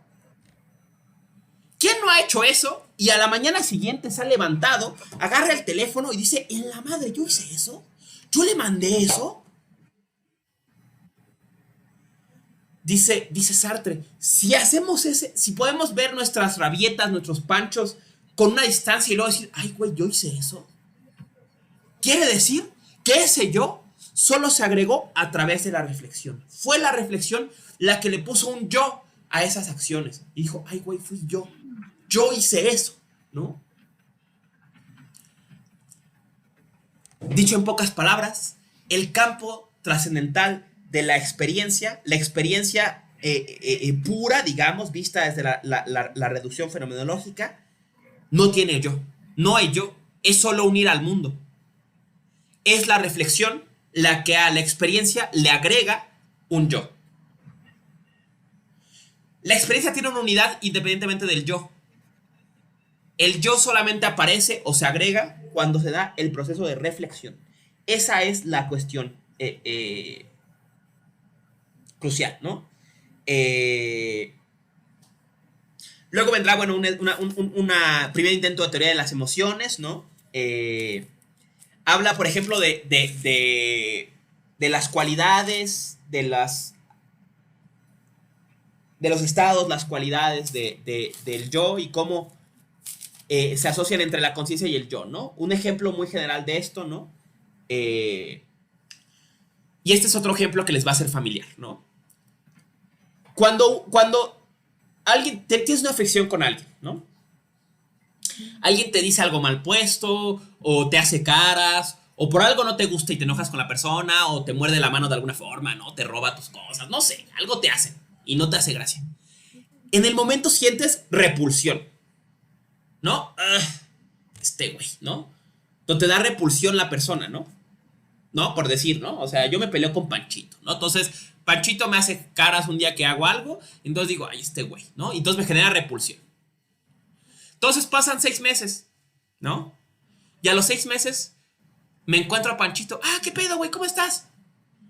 ¿Quién no ha hecho eso? Y a la mañana siguiente se ha levantado, agarra el teléfono y dice, en la madre, ¿yo hice eso? ¿Yo le mandé eso? Dice Sartre, si hacemos si podemos ver nuestras rabietas, nuestros panchos con una distancia y luego decir, ay, güey, ¿yo hice eso? Quiere decir que ese yo solo se agregó a través de la reflexión. Fue la reflexión la que le puso un yo a esas acciones. Y dijo, ay, güey, fui yo. Yo hice eso, ¿no? Dicho en pocas palabras, el campo trascendental de la experiencia pura, digamos, vista desde la reducción fenomenológica, no tiene yo. No hay yo. Es solo unir al mundo. Es la reflexión la que a la experiencia le agrega un yo. La experiencia tiene una unidad independientemente del yo. El yo solamente aparece o se agrega cuando se da el proceso de reflexión. Esa es la cuestión crucial, ¿no? Luego vendrá, bueno, un primer intento de teoría de las emociones, ¿no? Habla, por ejemplo, de las cualidades, de los estados, las cualidades del yo y cómo se asocian entre la conciencia y el yo, ¿no? Un ejemplo muy general de esto, ¿no? Y este es otro ejemplo que les va a ser familiar, ¿no? Cuando alguien, tienes una afección con alguien, ¿no? Alguien te dice algo mal puesto, o te hace caras, o por algo no te gusta y te enojas con la persona, o te muerde la mano de alguna forma, ¿no? Te roba tus cosas, no sé, algo te hacen y no te hace gracia. En el momento sientes repulsión, ¿no? Güey, ¿no? Entonces te da repulsión la persona, ¿no? ¿No? Por decir, ¿no? O sea, yo me peleo con Panchito, ¿no? Entonces, Panchito me hace caras un día que hago algo, entonces digo, ay, güey, ¿no? Y entonces me genera repulsión. Entonces pasan 6 meses, ¿no? Y a los 6 meses me encuentro a Panchito. Ah, ¿qué pedo, güey? ¿Cómo estás?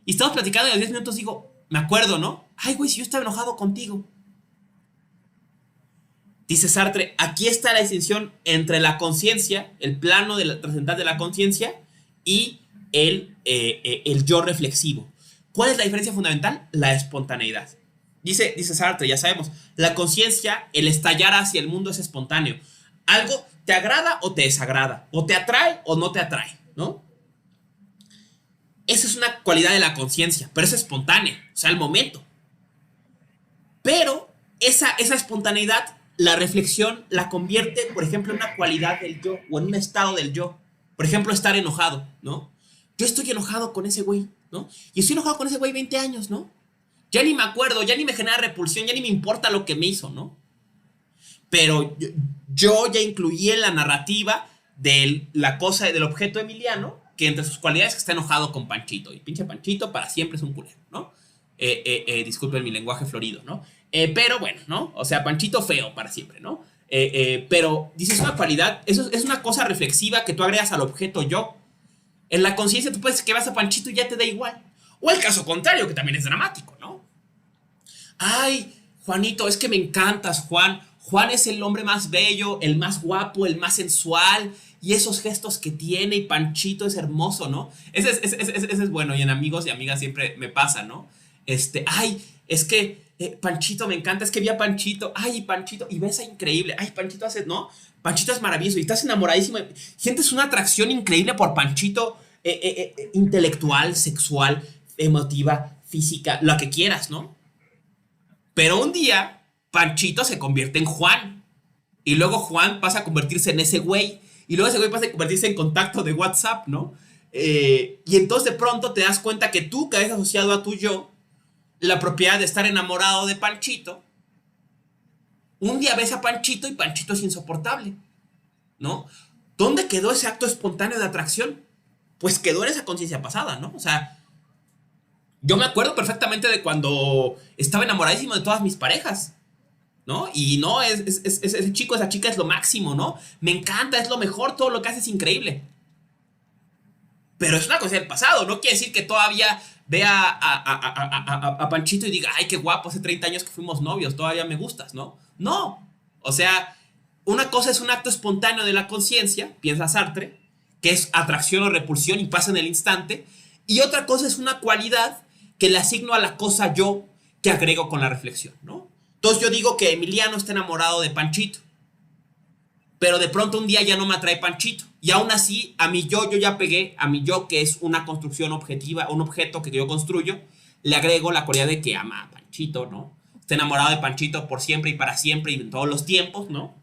Y estamos platicando y a los 10 minutos digo, me acuerdo, ¿no? Ay, güey, si yo estaba enojado contigo. Dice Sartre, aquí está la distinción entre la conciencia, el plano trascendental de la conciencia y el yo reflexivo. ¿Cuál es la diferencia fundamental? La espontaneidad. Dice Sartre, ya sabemos, la conciencia, el estallar hacia el mundo es espontáneo. Algo te agrada o te desagrada, o te atrae o no te atrae, ¿no? Esa es una cualidad de la conciencia, pero es espontánea, o sea, el momento. Pero esa espontaneidad, la reflexión la convierte, por ejemplo, en una cualidad del yo o en un estado del yo. Por ejemplo, estar enojado, ¿no? Yo estoy enojado con ese güey, ¿no? Y estoy enojado con ese güey 20 años, ¿no? Ya ni me acuerdo, ya ni me genera repulsión, ya ni me importa lo que me hizo, ¿no? Pero yo ya incluí en la narrativa de la cosa del objeto Emiliano, que entre sus cualidades es que está enojado con Panchito. Y pinche Panchito para siempre es un culero, ¿no? Disculpen mi lenguaje florido, ¿no? Pero bueno, ¿no? O sea, Panchito feo para siempre, ¿no? Pero dices una cualidad, eso es una cosa reflexiva que tú agregas al objeto yo. En la conciencia tú puedes que vas a Panchito y ya te da igual. O el caso contrario, que también es dramático, ¿no? Ay, Juanito, es que me encantas, Juan. Juan es el hombre más bello, el más guapo, el más sensual. Y esos gestos que tiene, y Panchito es hermoso, ¿no? Ese es bueno, y en amigos y amigas siempre me pasa, ¿no? Ay, es que Panchito me encanta, es que vi a Panchito, ay, Panchito, y ves a increíble, ay, Panchito hace, ¿no? Panchito es maravilloso, y estás enamoradísimo, sientes una atracción increíble por Panchito, intelectual, sexual, emotiva, física, lo que quieras, ¿no? Pero un día, Panchito se convierte en Juan, y luego Juan pasa a convertirse en ese güey, y luego ese güey pasa a convertirse en contacto de WhatsApp, ¿no? Y entonces de pronto te das cuenta que tú, que habías asociado a tu yo la propiedad de estar enamorado de Panchito, un día ves a Panchito y Panchito es insoportable, ¿no? ¿Dónde quedó ese acto espontáneo de atracción? Pues quedó en esa conciencia pasada, ¿no? O sea, yo me acuerdo perfectamente de cuando estaba enamoradísimo de todas mis parejas, ¿no? Y no, ese chico, esa chica es lo máximo, ¿no? Me encanta, es lo mejor, todo lo que hace es increíble. Pero es una cosa del pasado, no quiere decir que todavía vea a Panchito y diga, ay, qué guapo, hace 30 años que fuimos novios, todavía me gustas, ¿no? No, o sea, una cosa es un acto espontáneo de la conciencia, piensa Sartre, que es atracción o repulsión y pasa en el instante, y otra cosa es una cualidad que le asigno a la cosa yo que agrego con la reflexión, ¿no? Entonces yo digo que Emiliano está enamorado de Panchito, pero de pronto un día ya no me atrae Panchito. Y aún así, a mi yo ya pegué, a mi yo que es una construcción objetiva, un objeto que yo construyo, le agrego la cualidad de que ama a Panchito, ¿no? Está enamorado de Panchito por siempre y para siempre y en todos los tiempos, ¿no?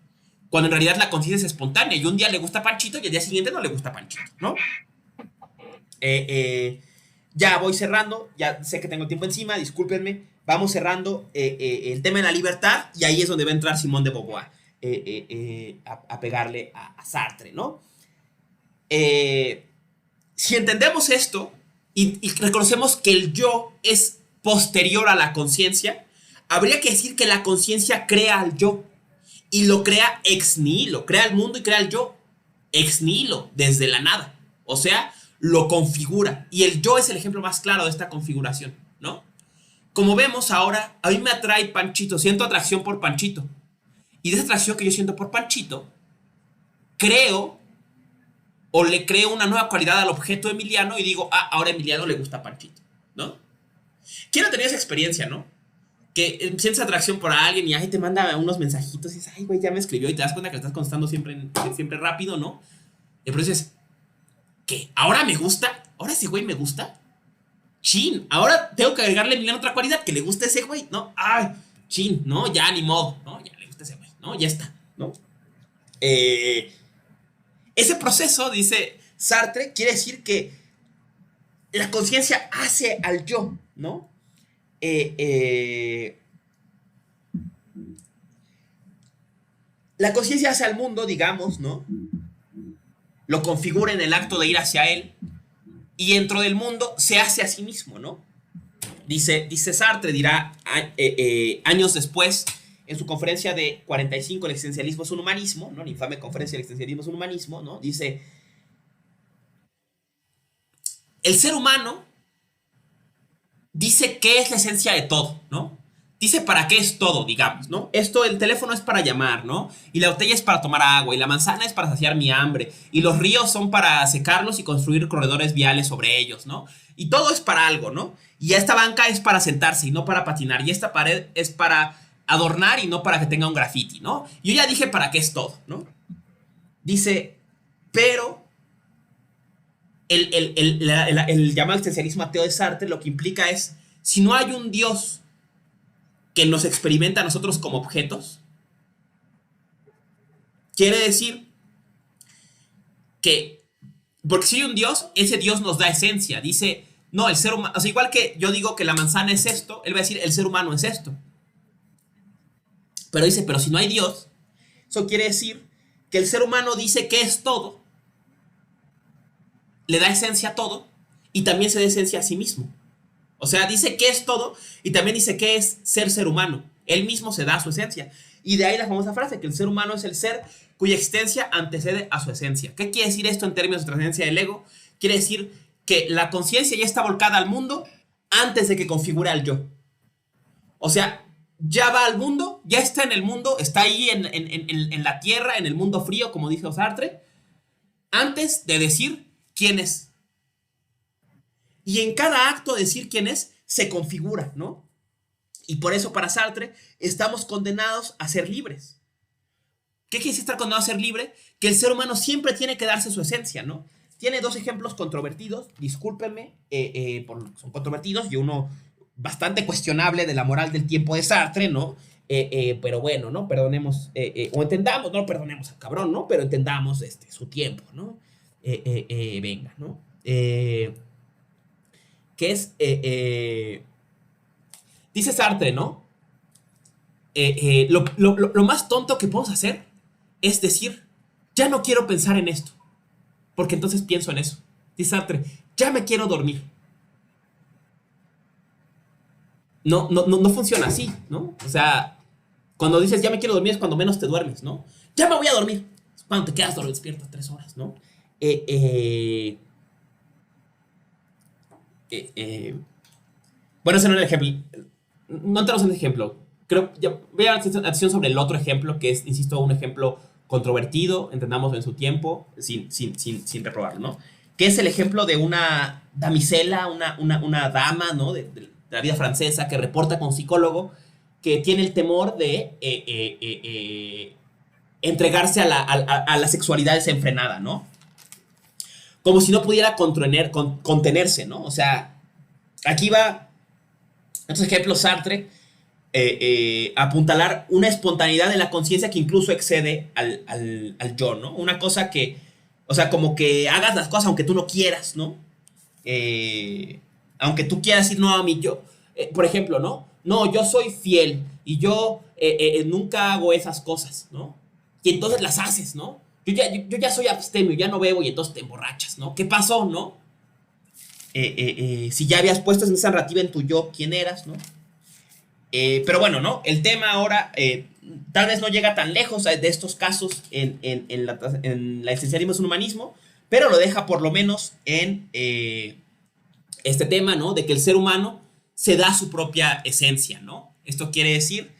Cuando en realidad la conciencia es espontánea y un día le gusta Panchito y al día siguiente no le gusta Panchito, ¿no? Ya voy cerrando, ya sé que tengo tiempo encima, discúlpenme. Vamos cerrando el tema de la libertad y ahí es donde va a entrar Simón de Beauvoir a pegarle a Sartre, ¿no? Si entendemos esto y reconocemos que el yo es posterior a la conciencia, habría que decir que la conciencia crea al yo y lo crea ex nihilo, crea el mundo y crea el yo ex nihilo, desde la nada, o sea, lo configura, y el yo es el ejemplo más claro de esta configuración, ¿no? Como vemos ahora, a mí me atrae Panchito, siento atracción por Panchito, y de esa atracción que yo siento por Panchito, creo o le creo una nueva cualidad al objeto Emiliano y digo, ah, ahora a Emiliano le gusta Panchito, ¿no? Quiero tener esa experiencia, ¿no? Que sientes atracción por alguien y ahí te manda unos mensajitos y dices, ay, güey, ya me escribió y te das cuenta que le estás contestando siempre rápido, ¿no? Y pero dices, ¿qué? ¿Ahora me gusta? ¿Ahora ese güey me gusta? Chin, ahora tengo que agregarle a Emiliano otra cualidad que le guste ese güey, ¿no? Ay, chin, ¿no? Ya ni modo, ¿no? Ya le gusta ese güey, ¿no? Ya está, ¿no? Ese proceso, dice Sartre, quiere decir que la conciencia hace al yo, ¿no? La conciencia hace al mundo, digamos, ¿no? Lo configura en el acto de ir hacia él y dentro del mundo se hace a sí mismo, ¿no? Dice Sartre, dirá años después, en su conferencia de 45, el existencialismo es un humanismo, ¿no? La infame conferencia del existencialismo es un humanismo, ¿no? Dice, el ser humano dice qué es la esencia de todo, ¿no? Dice para qué es todo, digamos, ¿no? Esto, el teléfono es para llamar, ¿no? Y la botella es para tomar agua, y la manzana es para saciar mi hambre, y los ríos son para secarlos y construir corredores viales sobre ellos, ¿no? Y todo es para algo, ¿no? Y esta banca es para sentarse y no para patinar, y esta pared es para adornar y no para que tenga un graffiti, ¿no? Yo ya dije para qué es todo, ¿no? Dice, pero el llamado existencialismo ateo de Sartre lo que implica es, si no hay un Dios que nos experimenta a nosotros como objetos, quiere decir que, porque si hay un Dios, ese Dios nos da esencia. Dice, no, el ser humano, o sea, igual que yo digo que la manzana es esto, él va a decir, el ser humano es esto. Pero dice, pero si no hay Dios, eso quiere decir que el ser humano dice que es todo, le da esencia a todo, y también se da esencia a sí mismo. O sea, dice que es todo y también dice que es ser humano. Él mismo se da su esencia. Y de ahí la famosa frase, que el ser humano es el ser cuya existencia antecede a su esencia. ¿Qué quiere decir esto en términos de trascendencia del ego? Quiere decir que la conciencia ya está volcada al mundo antes de que configure al yo. O sea, ya va al mundo, ya está en el mundo, está ahí en la tierra, en el mundo frío, como dice Sartre, antes de decir quién es. Y en cada acto de decir quién es, se configura, ¿no? Y por eso para Sartre estamos condenados a ser libres. ¿Qué quiere decir estar condenado a ser libre? Que el ser humano siempre tiene que darse su esencia, ¿no? Tiene dos ejemplos controvertidos, discúlpenme, son controvertidos y uno bastante cuestionable de la moral del tiempo de Sartre, ¿no? Pero bueno, ¿no? Perdonemos, o entendamos, no perdonemos al cabrón, ¿no? Pero entendamos su tiempo, ¿no? Venga, ¿no? Que es, dice Sartre, ¿no? Lo más tonto que podemos hacer es decir, ya no quiero pensar en esto, porque entonces pienso en eso. Dice Sartre, ya me quiero dormir. No funciona así, ¿no? O sea, cuando dices ya me quiero dormir es cuando menos te duermes, ¿no? Ya me voy a dormir. Es cuando te quedas despierto 3 horas, ¿no? Bueno, ese no es el ejemplo. No entramos en el ejemplo. Creo, ya, voy a dar atención sobre el otro ejemplo, que es, insisto, un ejemplo controvertido, entendamos en su tiempo, sin reprobarlo, ¿no? Que es el ejemplo de una damisela, una dama, ¿no? De la vida francesa, que reporta con un psicólogo que tiene el temor de entregarse a la sexualidad desenfrenada, ¿no? Como si no pudiera contenerse, ¿no? O sea, aquí va, otros ejemplos, Sartre, apuntalar una espontaneidad de la conciencia que incluso excede al yo, ¿no? Una cosa que, o sea, como que hagas las cosas aunque tú no quieras, ¿no? Aunque tú quieras decir no a mí, yo, por ejemplo, ¿no? No, yo soy fiel y yo nunca hago esas cosas, ¿no? Y entonces las haces, ¿no? Yo ya soy abstemio, ya no bebo y entonces te emborrachas, ¿no? ¿Qué pasó, no? Si ya habías puesto esa narrativa en tu yo, ¿quién eras, no? Pero bueno, ¿no? El tema ahora tal vez no llega tan lejos de estos casos en la existencialismo es un humanismo, pero lo deja por lo menos en este tema, ¿no? De que el ser humano se da su propia esencia, ¿no? Esto quiere decir,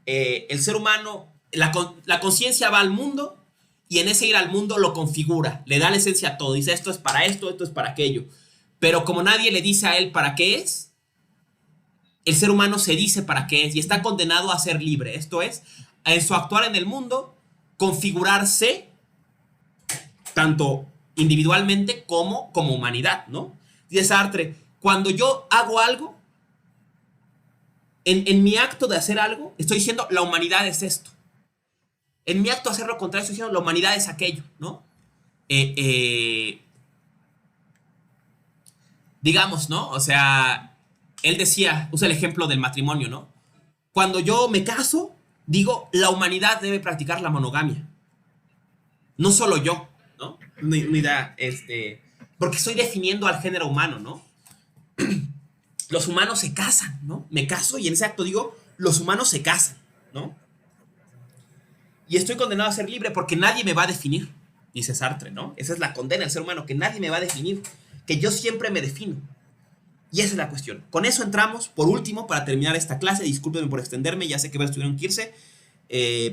el ser humano, la conciencia va al mundo y en ese ir al mundo lo configura, le da la esencia a todo, dice esto es para esto es para aquello, pero como nadie le dice a él para qué es, el ser humano se dice para qué es y está condenado a ser libre, esto es, en su actuar en el mundo, configurarse tanto individualmente como humanidad, ¿no? Dice Sartre, cuando yo hago algo, en mi acto de hacer algo, estoy diciendo la humanidad es esto. En mi acto de hacer lo contrario, estoy diciendo la humanidad es aquello, ¿no? Digamos, ¿no? O sea, él decía, usa el ejemplo del matrimonio, ¿no? Cuando yo me caso, digo, la humanidad debe practicar la monogamia. No solo yo, ¿no? Una idea, porque estoy definiendo al género humano, ¿no? Los humanos se casan, ¿no? Me caso y en ese acto digo, los humanos se casan, ¿no? Y estoy condenado a ser libre porque nadie me va a definir, dice Sartre, ¿no? Esa es la condena del ser humano, que nadie me va a definir, que yo siempre me defino. Y esa es la cuestión. Con eso entramos, por último, para terminar esta clase. Discúlpenme por extenderme, ya sé que tuvieron que irse.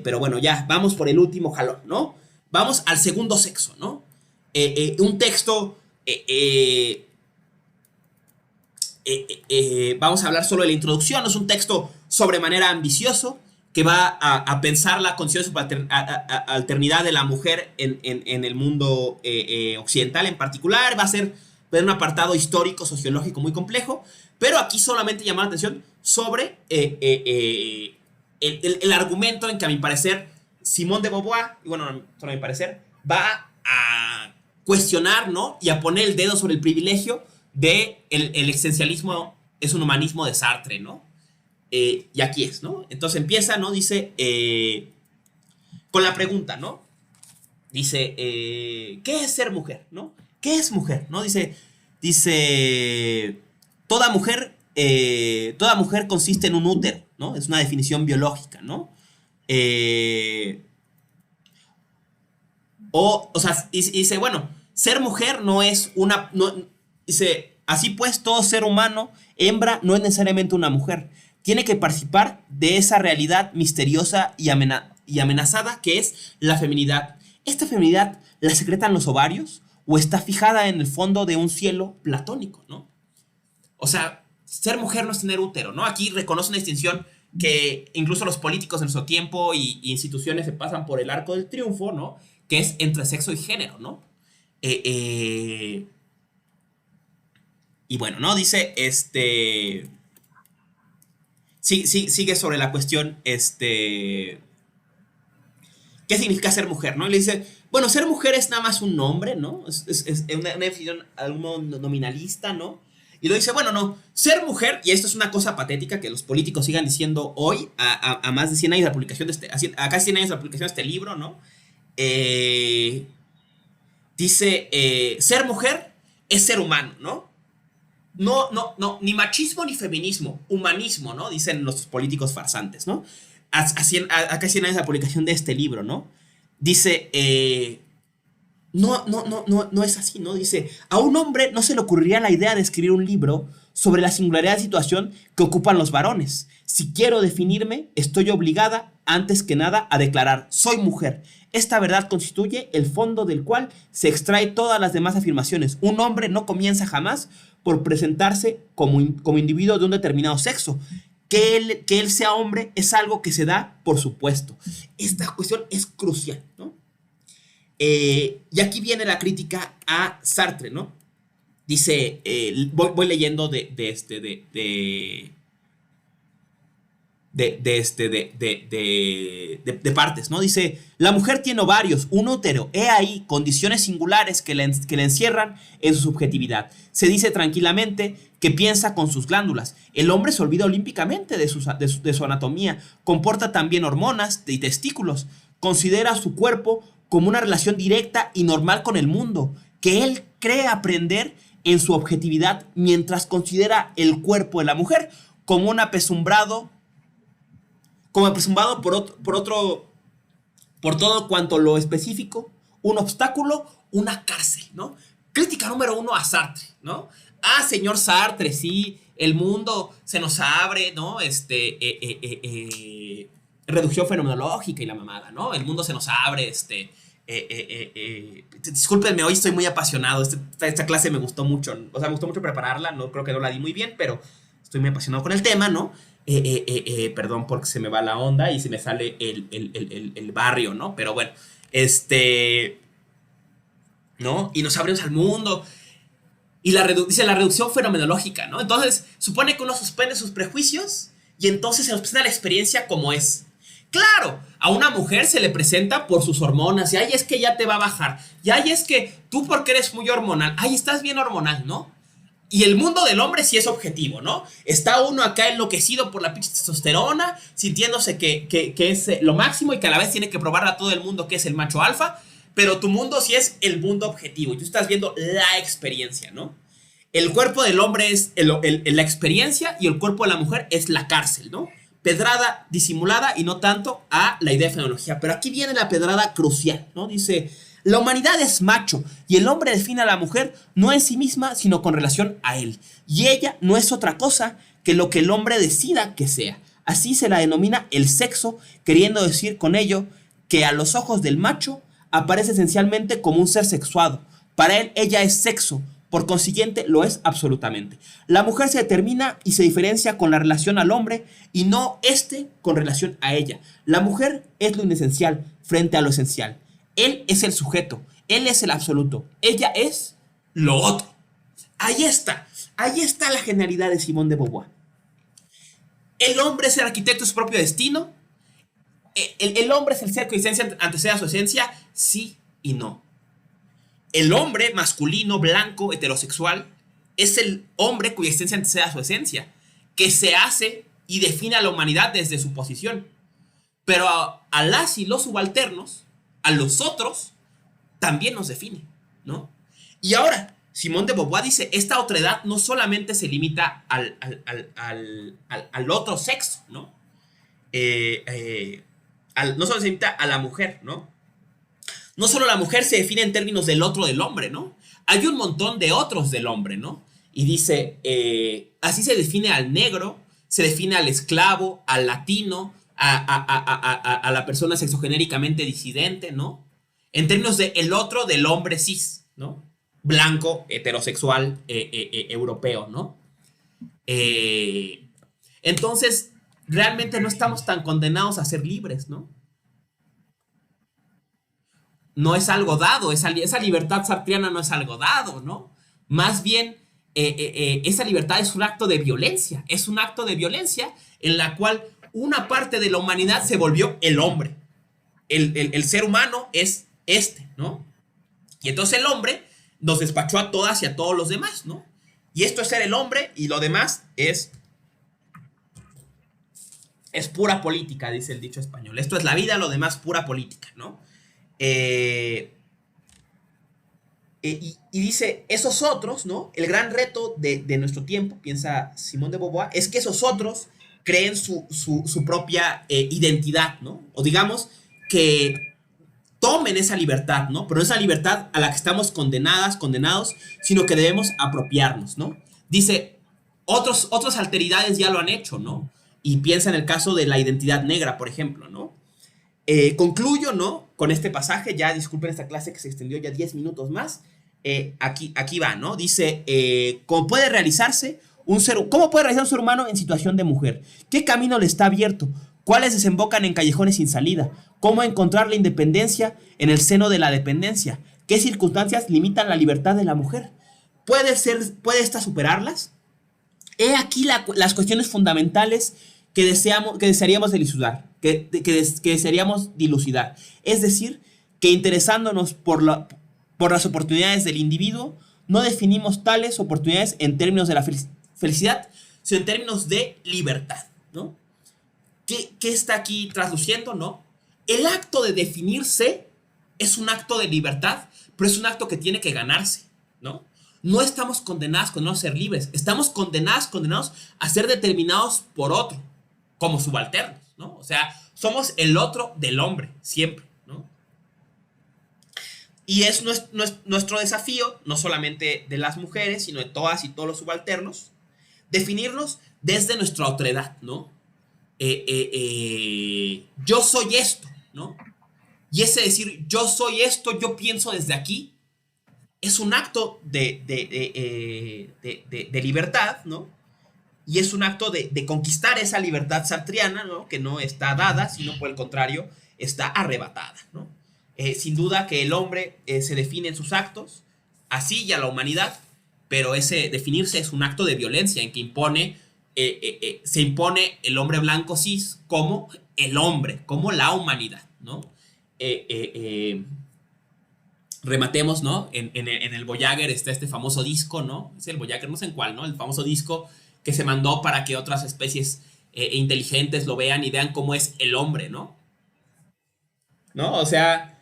Pero bueno, ya, vamos por el último jalón, ¿no? Vamos al segundo sexo, ¿no? Un texto... vamos a hablar solo de la introducción. Es un texto sobremanera ambicioso que va a pensar la condición de subalternidad de la mujer en el mundo occidental en particular. Va a ser un apartado histórico, sociológico muy complejo, pero aquí solamente llama la atención sobre el argumento en que, a mi parecer, Simone de Beauvoir, y bueno, solo a mi parecer, va a cuestionar, ¿no? Y a poner el dedo sobre el privilegio de el existencialismo es un humanismo de Sartre, ¿no? Y aquí es, ¿no? Entonces empieza, ¿no? Dice, con la pregunta, ¿no? Dice, ¿qué es ser mujer, no? ¿Qué es mujer, no? Dice, toda mujer consiste en un útero, ¿no? Es una definición biológica, ¿no? O sea, dice, bueno, ser mujer no es una... No, dice, así pues, todo ser humano, hembra, no es necesariamente una mujer. Tiene que participar de esa realidad misteriosa y amenazada que es la feminidad. ¿Esta feminidad la secretan los ovarios o está fijada en el fondo de un cielo platónico, ¿no? O sea, ser mujer no es tener útero, ¿no? Aquí reconoce una distinción que incluso los políticos en nuestro tiempo y instituciones se pasan por el arco del triunfo, ¿no? Que es entre sexo y género, ¿no? Y bueno, ¿no? Dice, sigue sobre la cuestión, ¿qué significa ser mujer, no? Y le dice, bueno, ser mujer es nada más un nombre, ¿no? Es una definición algo nominalista, ¿no? Y lo dice, bueno, no, ser mujer, y esto es una cosa patética que los políticos sigan diciendo hoy, a más de 100 años de la publicación a casi 100 años de la publicación de este libro, ¿no? Dice, ser mujer es ser humano, ¿no? No, ni machismo ni feminismo, humanismo, ¿no? Dicen los políticos farsantes, ¿no? A casi 100 años de la publicación de este libro, ¿no? Dice, no es así, ¿no? Dice, a un hombre no se le ocurriría la idea de escribir un libro sobre la singularidad de situación que ocupan los varones. Si quiero definirme, estoy obligada, antes que nada, a declarar, soy mujer. Esta verdad constituye el fondo del cual se extrae todas las demás afirmaciones. Un hombre no comienza jamás por presentarse como individuo de un determinado sexo. Que él sea hombre es algo que se da por supuesto. Esta cuestión es crucial, ¿no? Y aquí viene la crítica a Sartre, ¿no? Dice, voy leyendo de partes, ¿no? Dice, la mujer tiene ovarios, un útero, he ahí condiciones singulares que le encierran en su subjetividad. Se dice tranquilamente que piensa con sus glándulas. El hombre se olvida olímpicamente de su anatomía, comporta también hormonas y testículos, considera su cuerpo como una relación directa y normal con el mundo, que él cree aprender en su objetividad, mientras considera el cuerpo de la mujer como un apesumbrado por todo cuanto lo específico, un obstáculo, una cárcel, ¿no? Crítica número 1 a Sartre, ¿no? Ah, señor Sartre, sí, el mundo se nos abre, ¿no? Reducción fenomenológica y la mamada, ¿no? El mundo se nos abre, discúlpenme, hoy estoy muy apasionado, esta clase me gustó mucho, o sea, me gustó mucho prepararla, no creo que no la di muy bien, pero estoy muy apasionado con el tema, ¿no? Perdón porque se me va la onda y se me sale el barrio, ¿no? Pero bueno, ¿no? Y nos abrimos al mundo. Y dice la reducción fenomenológica, ¿no? Entonces, supone que uno suspende sus prejuicios y entonces se nos presenta la experiencia como es. Claro, a una mujer se le presenta por sus hormonas y ay, es que ya te va a bajar. Y ay, es que tú porque eres muy hormonal. Ay, estás bien hormonal, ¿no? Y el mundo del hombre sí es objetivo, ¿no? Está uno acá enloquecido por la pinche testosterona, sintiéndose que es lo máximo y que a la vez tiene que probarle a todo el mundo que es el macho alfa, pero tu mundo sí es el mundo objetivo y tú estás viendo la experiencia, ¿no? El cuerpo del hombre es la experiencia y el cuerpo de la mujer es la cárcel, ¿no? Pedrada disimulada y no tanto a la idea de fenomenología. Pero aquí viene la pedrada crucial, ¿no? Dice, La humanidad es macho y el hombre define a la mujer no en sí misma, sino con relación a él. Y ella no es otra cosa que lo que el hombre decida que sea. Así se la denomina el sexo, queriendo decir con ello que a los ojos del macho aparece esencialmente como un ser sexuado. Para él ella es sexo, por consiguiente lo es absolutamente. La mujer se determina y se diferencia con la relación al hombre y no éste con relación a ella. La mujer es lo inesencial frente a lo esencial. Él es el sujeto, él es el absoluto, ella es lo otro. Ahí está la genialidad de Simone de Beauvoir. El hombre es el arquitecto de su propio destino. El hombre es el ser cuya esencia antecede a su esencia, sí y no. El hombre masculino, blanco, heterosexual, es el hombre cuya esencia antecede a su esencia, que se hace y define a la humanidad desde su posición. Pero a las y los subalternos, a los otros, también nos define, ¿no? Y ahora, Simone de Beauvoir dice, esta otredad no solamente se limita al otro sexo, ¿no? No solo se limita a la mujer, ¿no? No solo la mujer se define en términos del otro del hombre, ¿no? Hay un montón de otros del hombre, ¿no? Y dice, así se define al negro, se define al esclavo, al latino, a la persona sexogenéricamente disidente, ¿no? En términos de el otro del hombre cis, ¿no? Blanco, heterosexual, europeo, ¿no? Entonces, realmente no estamos tan condenados a ser libres, ¿no? No es algo dado, esa libertad sartreana no es algo dado, ¿no? Más bien, esa libertad es un acto de violencia, en la cual una parte de la humanidad se volvió el hombre. El ser humano es ¿no? Y entonces el hombre nos despachó a todas y a todos los demás, ¿no? Y esto es ser el hombre y lo demás es pura política, dice el dicho español. Esto es la vida, lo demás pura política, ¿no? Y dice, esos otros, ¿no? El gran reto de nuestro tiempo, piensa Simone de Beauvoir, es que esos otros creen su propia identidad, ¿no? O digamos que tomen esa libertad, ¿no? Pero no esa libertad a la que estamos condenados, sino que debemos apropiarnos, ¿no? Dice, otras alteridades ya lo han hecho, ¿no? Y piensa en el caso de la identidad negra, por ejemplo, ¿no? Concluyo, ¿no? Con este pasaje, ya disculpen esta clase que se extendió ya 10 minutos más. Aquí va, ¿no? Dice, ¿cómo puede realizarse un ser humano en situación de mujer? ¿Qué camino le está abierto? ¿Cuáles desembocan en callejones sin salida? ¿Cómo encontrar la independencia en el seno de la dependencia? ¿Qué circunstancias limitan la libertad de la mujer? ¿Puede esta superarlas? He aquí las cuestiones fundamentales que desearíamos dilucidar, que desearíamos dilucidar. Es decir, que interesándonos por las oportunidades del individuo, no definimos tales oportunidades en términos de la felicidad, sino en términos de libertad, ¿no? ¿Qué está aquí trasluciendo, no? El acto de definirse es un acto de libertad, pero es un acto que tiene que ganarse, ¿no? No estamos condenados a ser libres, estamos condenados a ser determinados por otro, como subalternos, ¿no? O sea, somos el otro del hombre, siempre, ¿no? Y es nuestro desafío, no solamente de las mujeres, sino de todas y todos los subalternos, definirnos desde nuestra otredad, ¿no? Yo soy esto, ¿no? Y ese decir, yo soy esto, yo pienso desde aquí, es un acto de libertad, ¿no? Y es un acto de conquistar esa libertad sartreana, ¿no? Que no está dada, sino por el contrario, está arrebatada, ¿no? Sin duda que el hombre se define en sus actos, así ya la humanidad, pero ese definirse es un acto de violencia en que se impone el hombre blanco cis como el hombre, como la humanidad, ¿no? Rematemos, ¿no? En el Voyager está este famoso disco, ¿no? Es el Voyager, no sé en cuál, ¿no? El famoso disco que se mandó para que otras especies inteligentes lo vean y vean cómo es el hombre, ¿no? ¿No? O sea,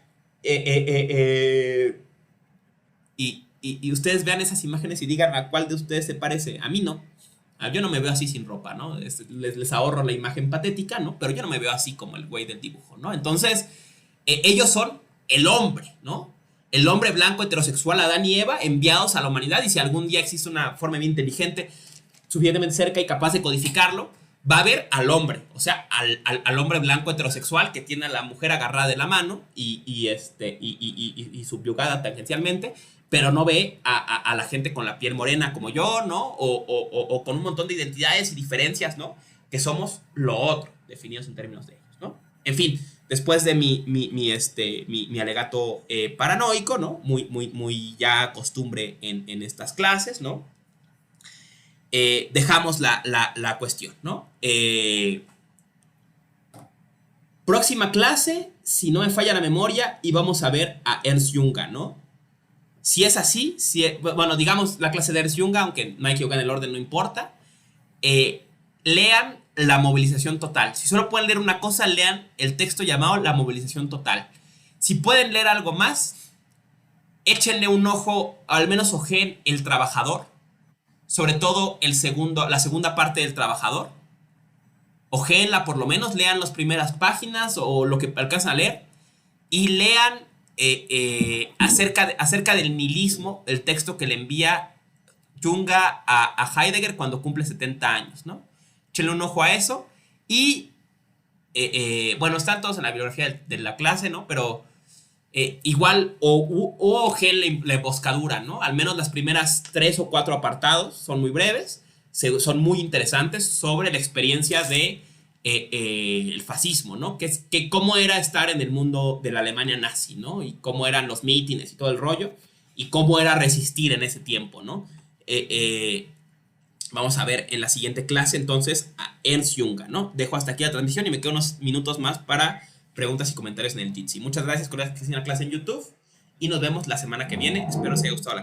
y ustedes vean esas imágenes y digan a cuál de ustedes se parece. A mí no. Yo no me veo así sin ropa, ¿no? Les ahorro la imagen patética, ¿no? Pero yo no me veo así como el güey del dibujo, ¿no? Entonces, ellos son el hombre, ¿no? el hombre blanco heterosexual Adán y Eva enviados a la humanidad, y si algún día existe una forma bien inteligente, suficientemente cerca y capaz de codificarlo, va a ver al hombre, o sea, al hombre blanco heterosexual que tiene a la mujer agarrada de la mano y subyugada tangencialmente, pero no ve a la gente con la piel morena como yo, ¿no? O con un montón de identidades y diferencias, ¿no? Que somos lo otro, definidos en términos de ellos, ¿no? En fin, después de mi alegato paranoico, ¿no? Muy ya costumbre en estas clases, ¿no? Dejamos la cuestión, ¿no? Próxima clase, si no me falla la memoria, y vamos a ver a Ernst Junger, ¿no? Si es así, bueno, digamos la clase de Ernst Junger, aunque no hay que equivocar en el orden, no importa. Lean la movilización total. Si solo pueden leer una cosa, lean el texto llamado La movilización total. Si pueden leer algo más, échenle un ojo, al menos ojeen El Trabajador, sobre todo la segunda parte del Trabajador. Ojéenla por lo menos, lean las primeras páginas o lo que alcanzan a leer, y lean acerca del nihilismo, el texto que le envía Junger a Heidegger cuando cumple 70 años, ¿no? Échenle un ojo a eso. Y bueno, están todos en la bibliografía de la clase, ¿no? Pero igual ojeen la emboscadura, ¿no? Al menos las primeras 3 o 4 apartados son muy breves, son muy interesantes sobre la experiencia de el fascismo, ¿no? Que cómo era estar en el mundo de la Alemania nazi, ¿no? Y cómo eran los mítines y todo el rollo, y cómo era resistir en ese tiempo, ¿no? Vamos a ver en la siguiente clase entonces a Ernst Junger, ¿no? Dejo hasta aquí la transmisión y me quedo unos minutos más para preguntas y comentarios en el Jitsi. Muchas gracias por la clase en YouTube y nos vemos la semana que viene. Espero os haya gustado la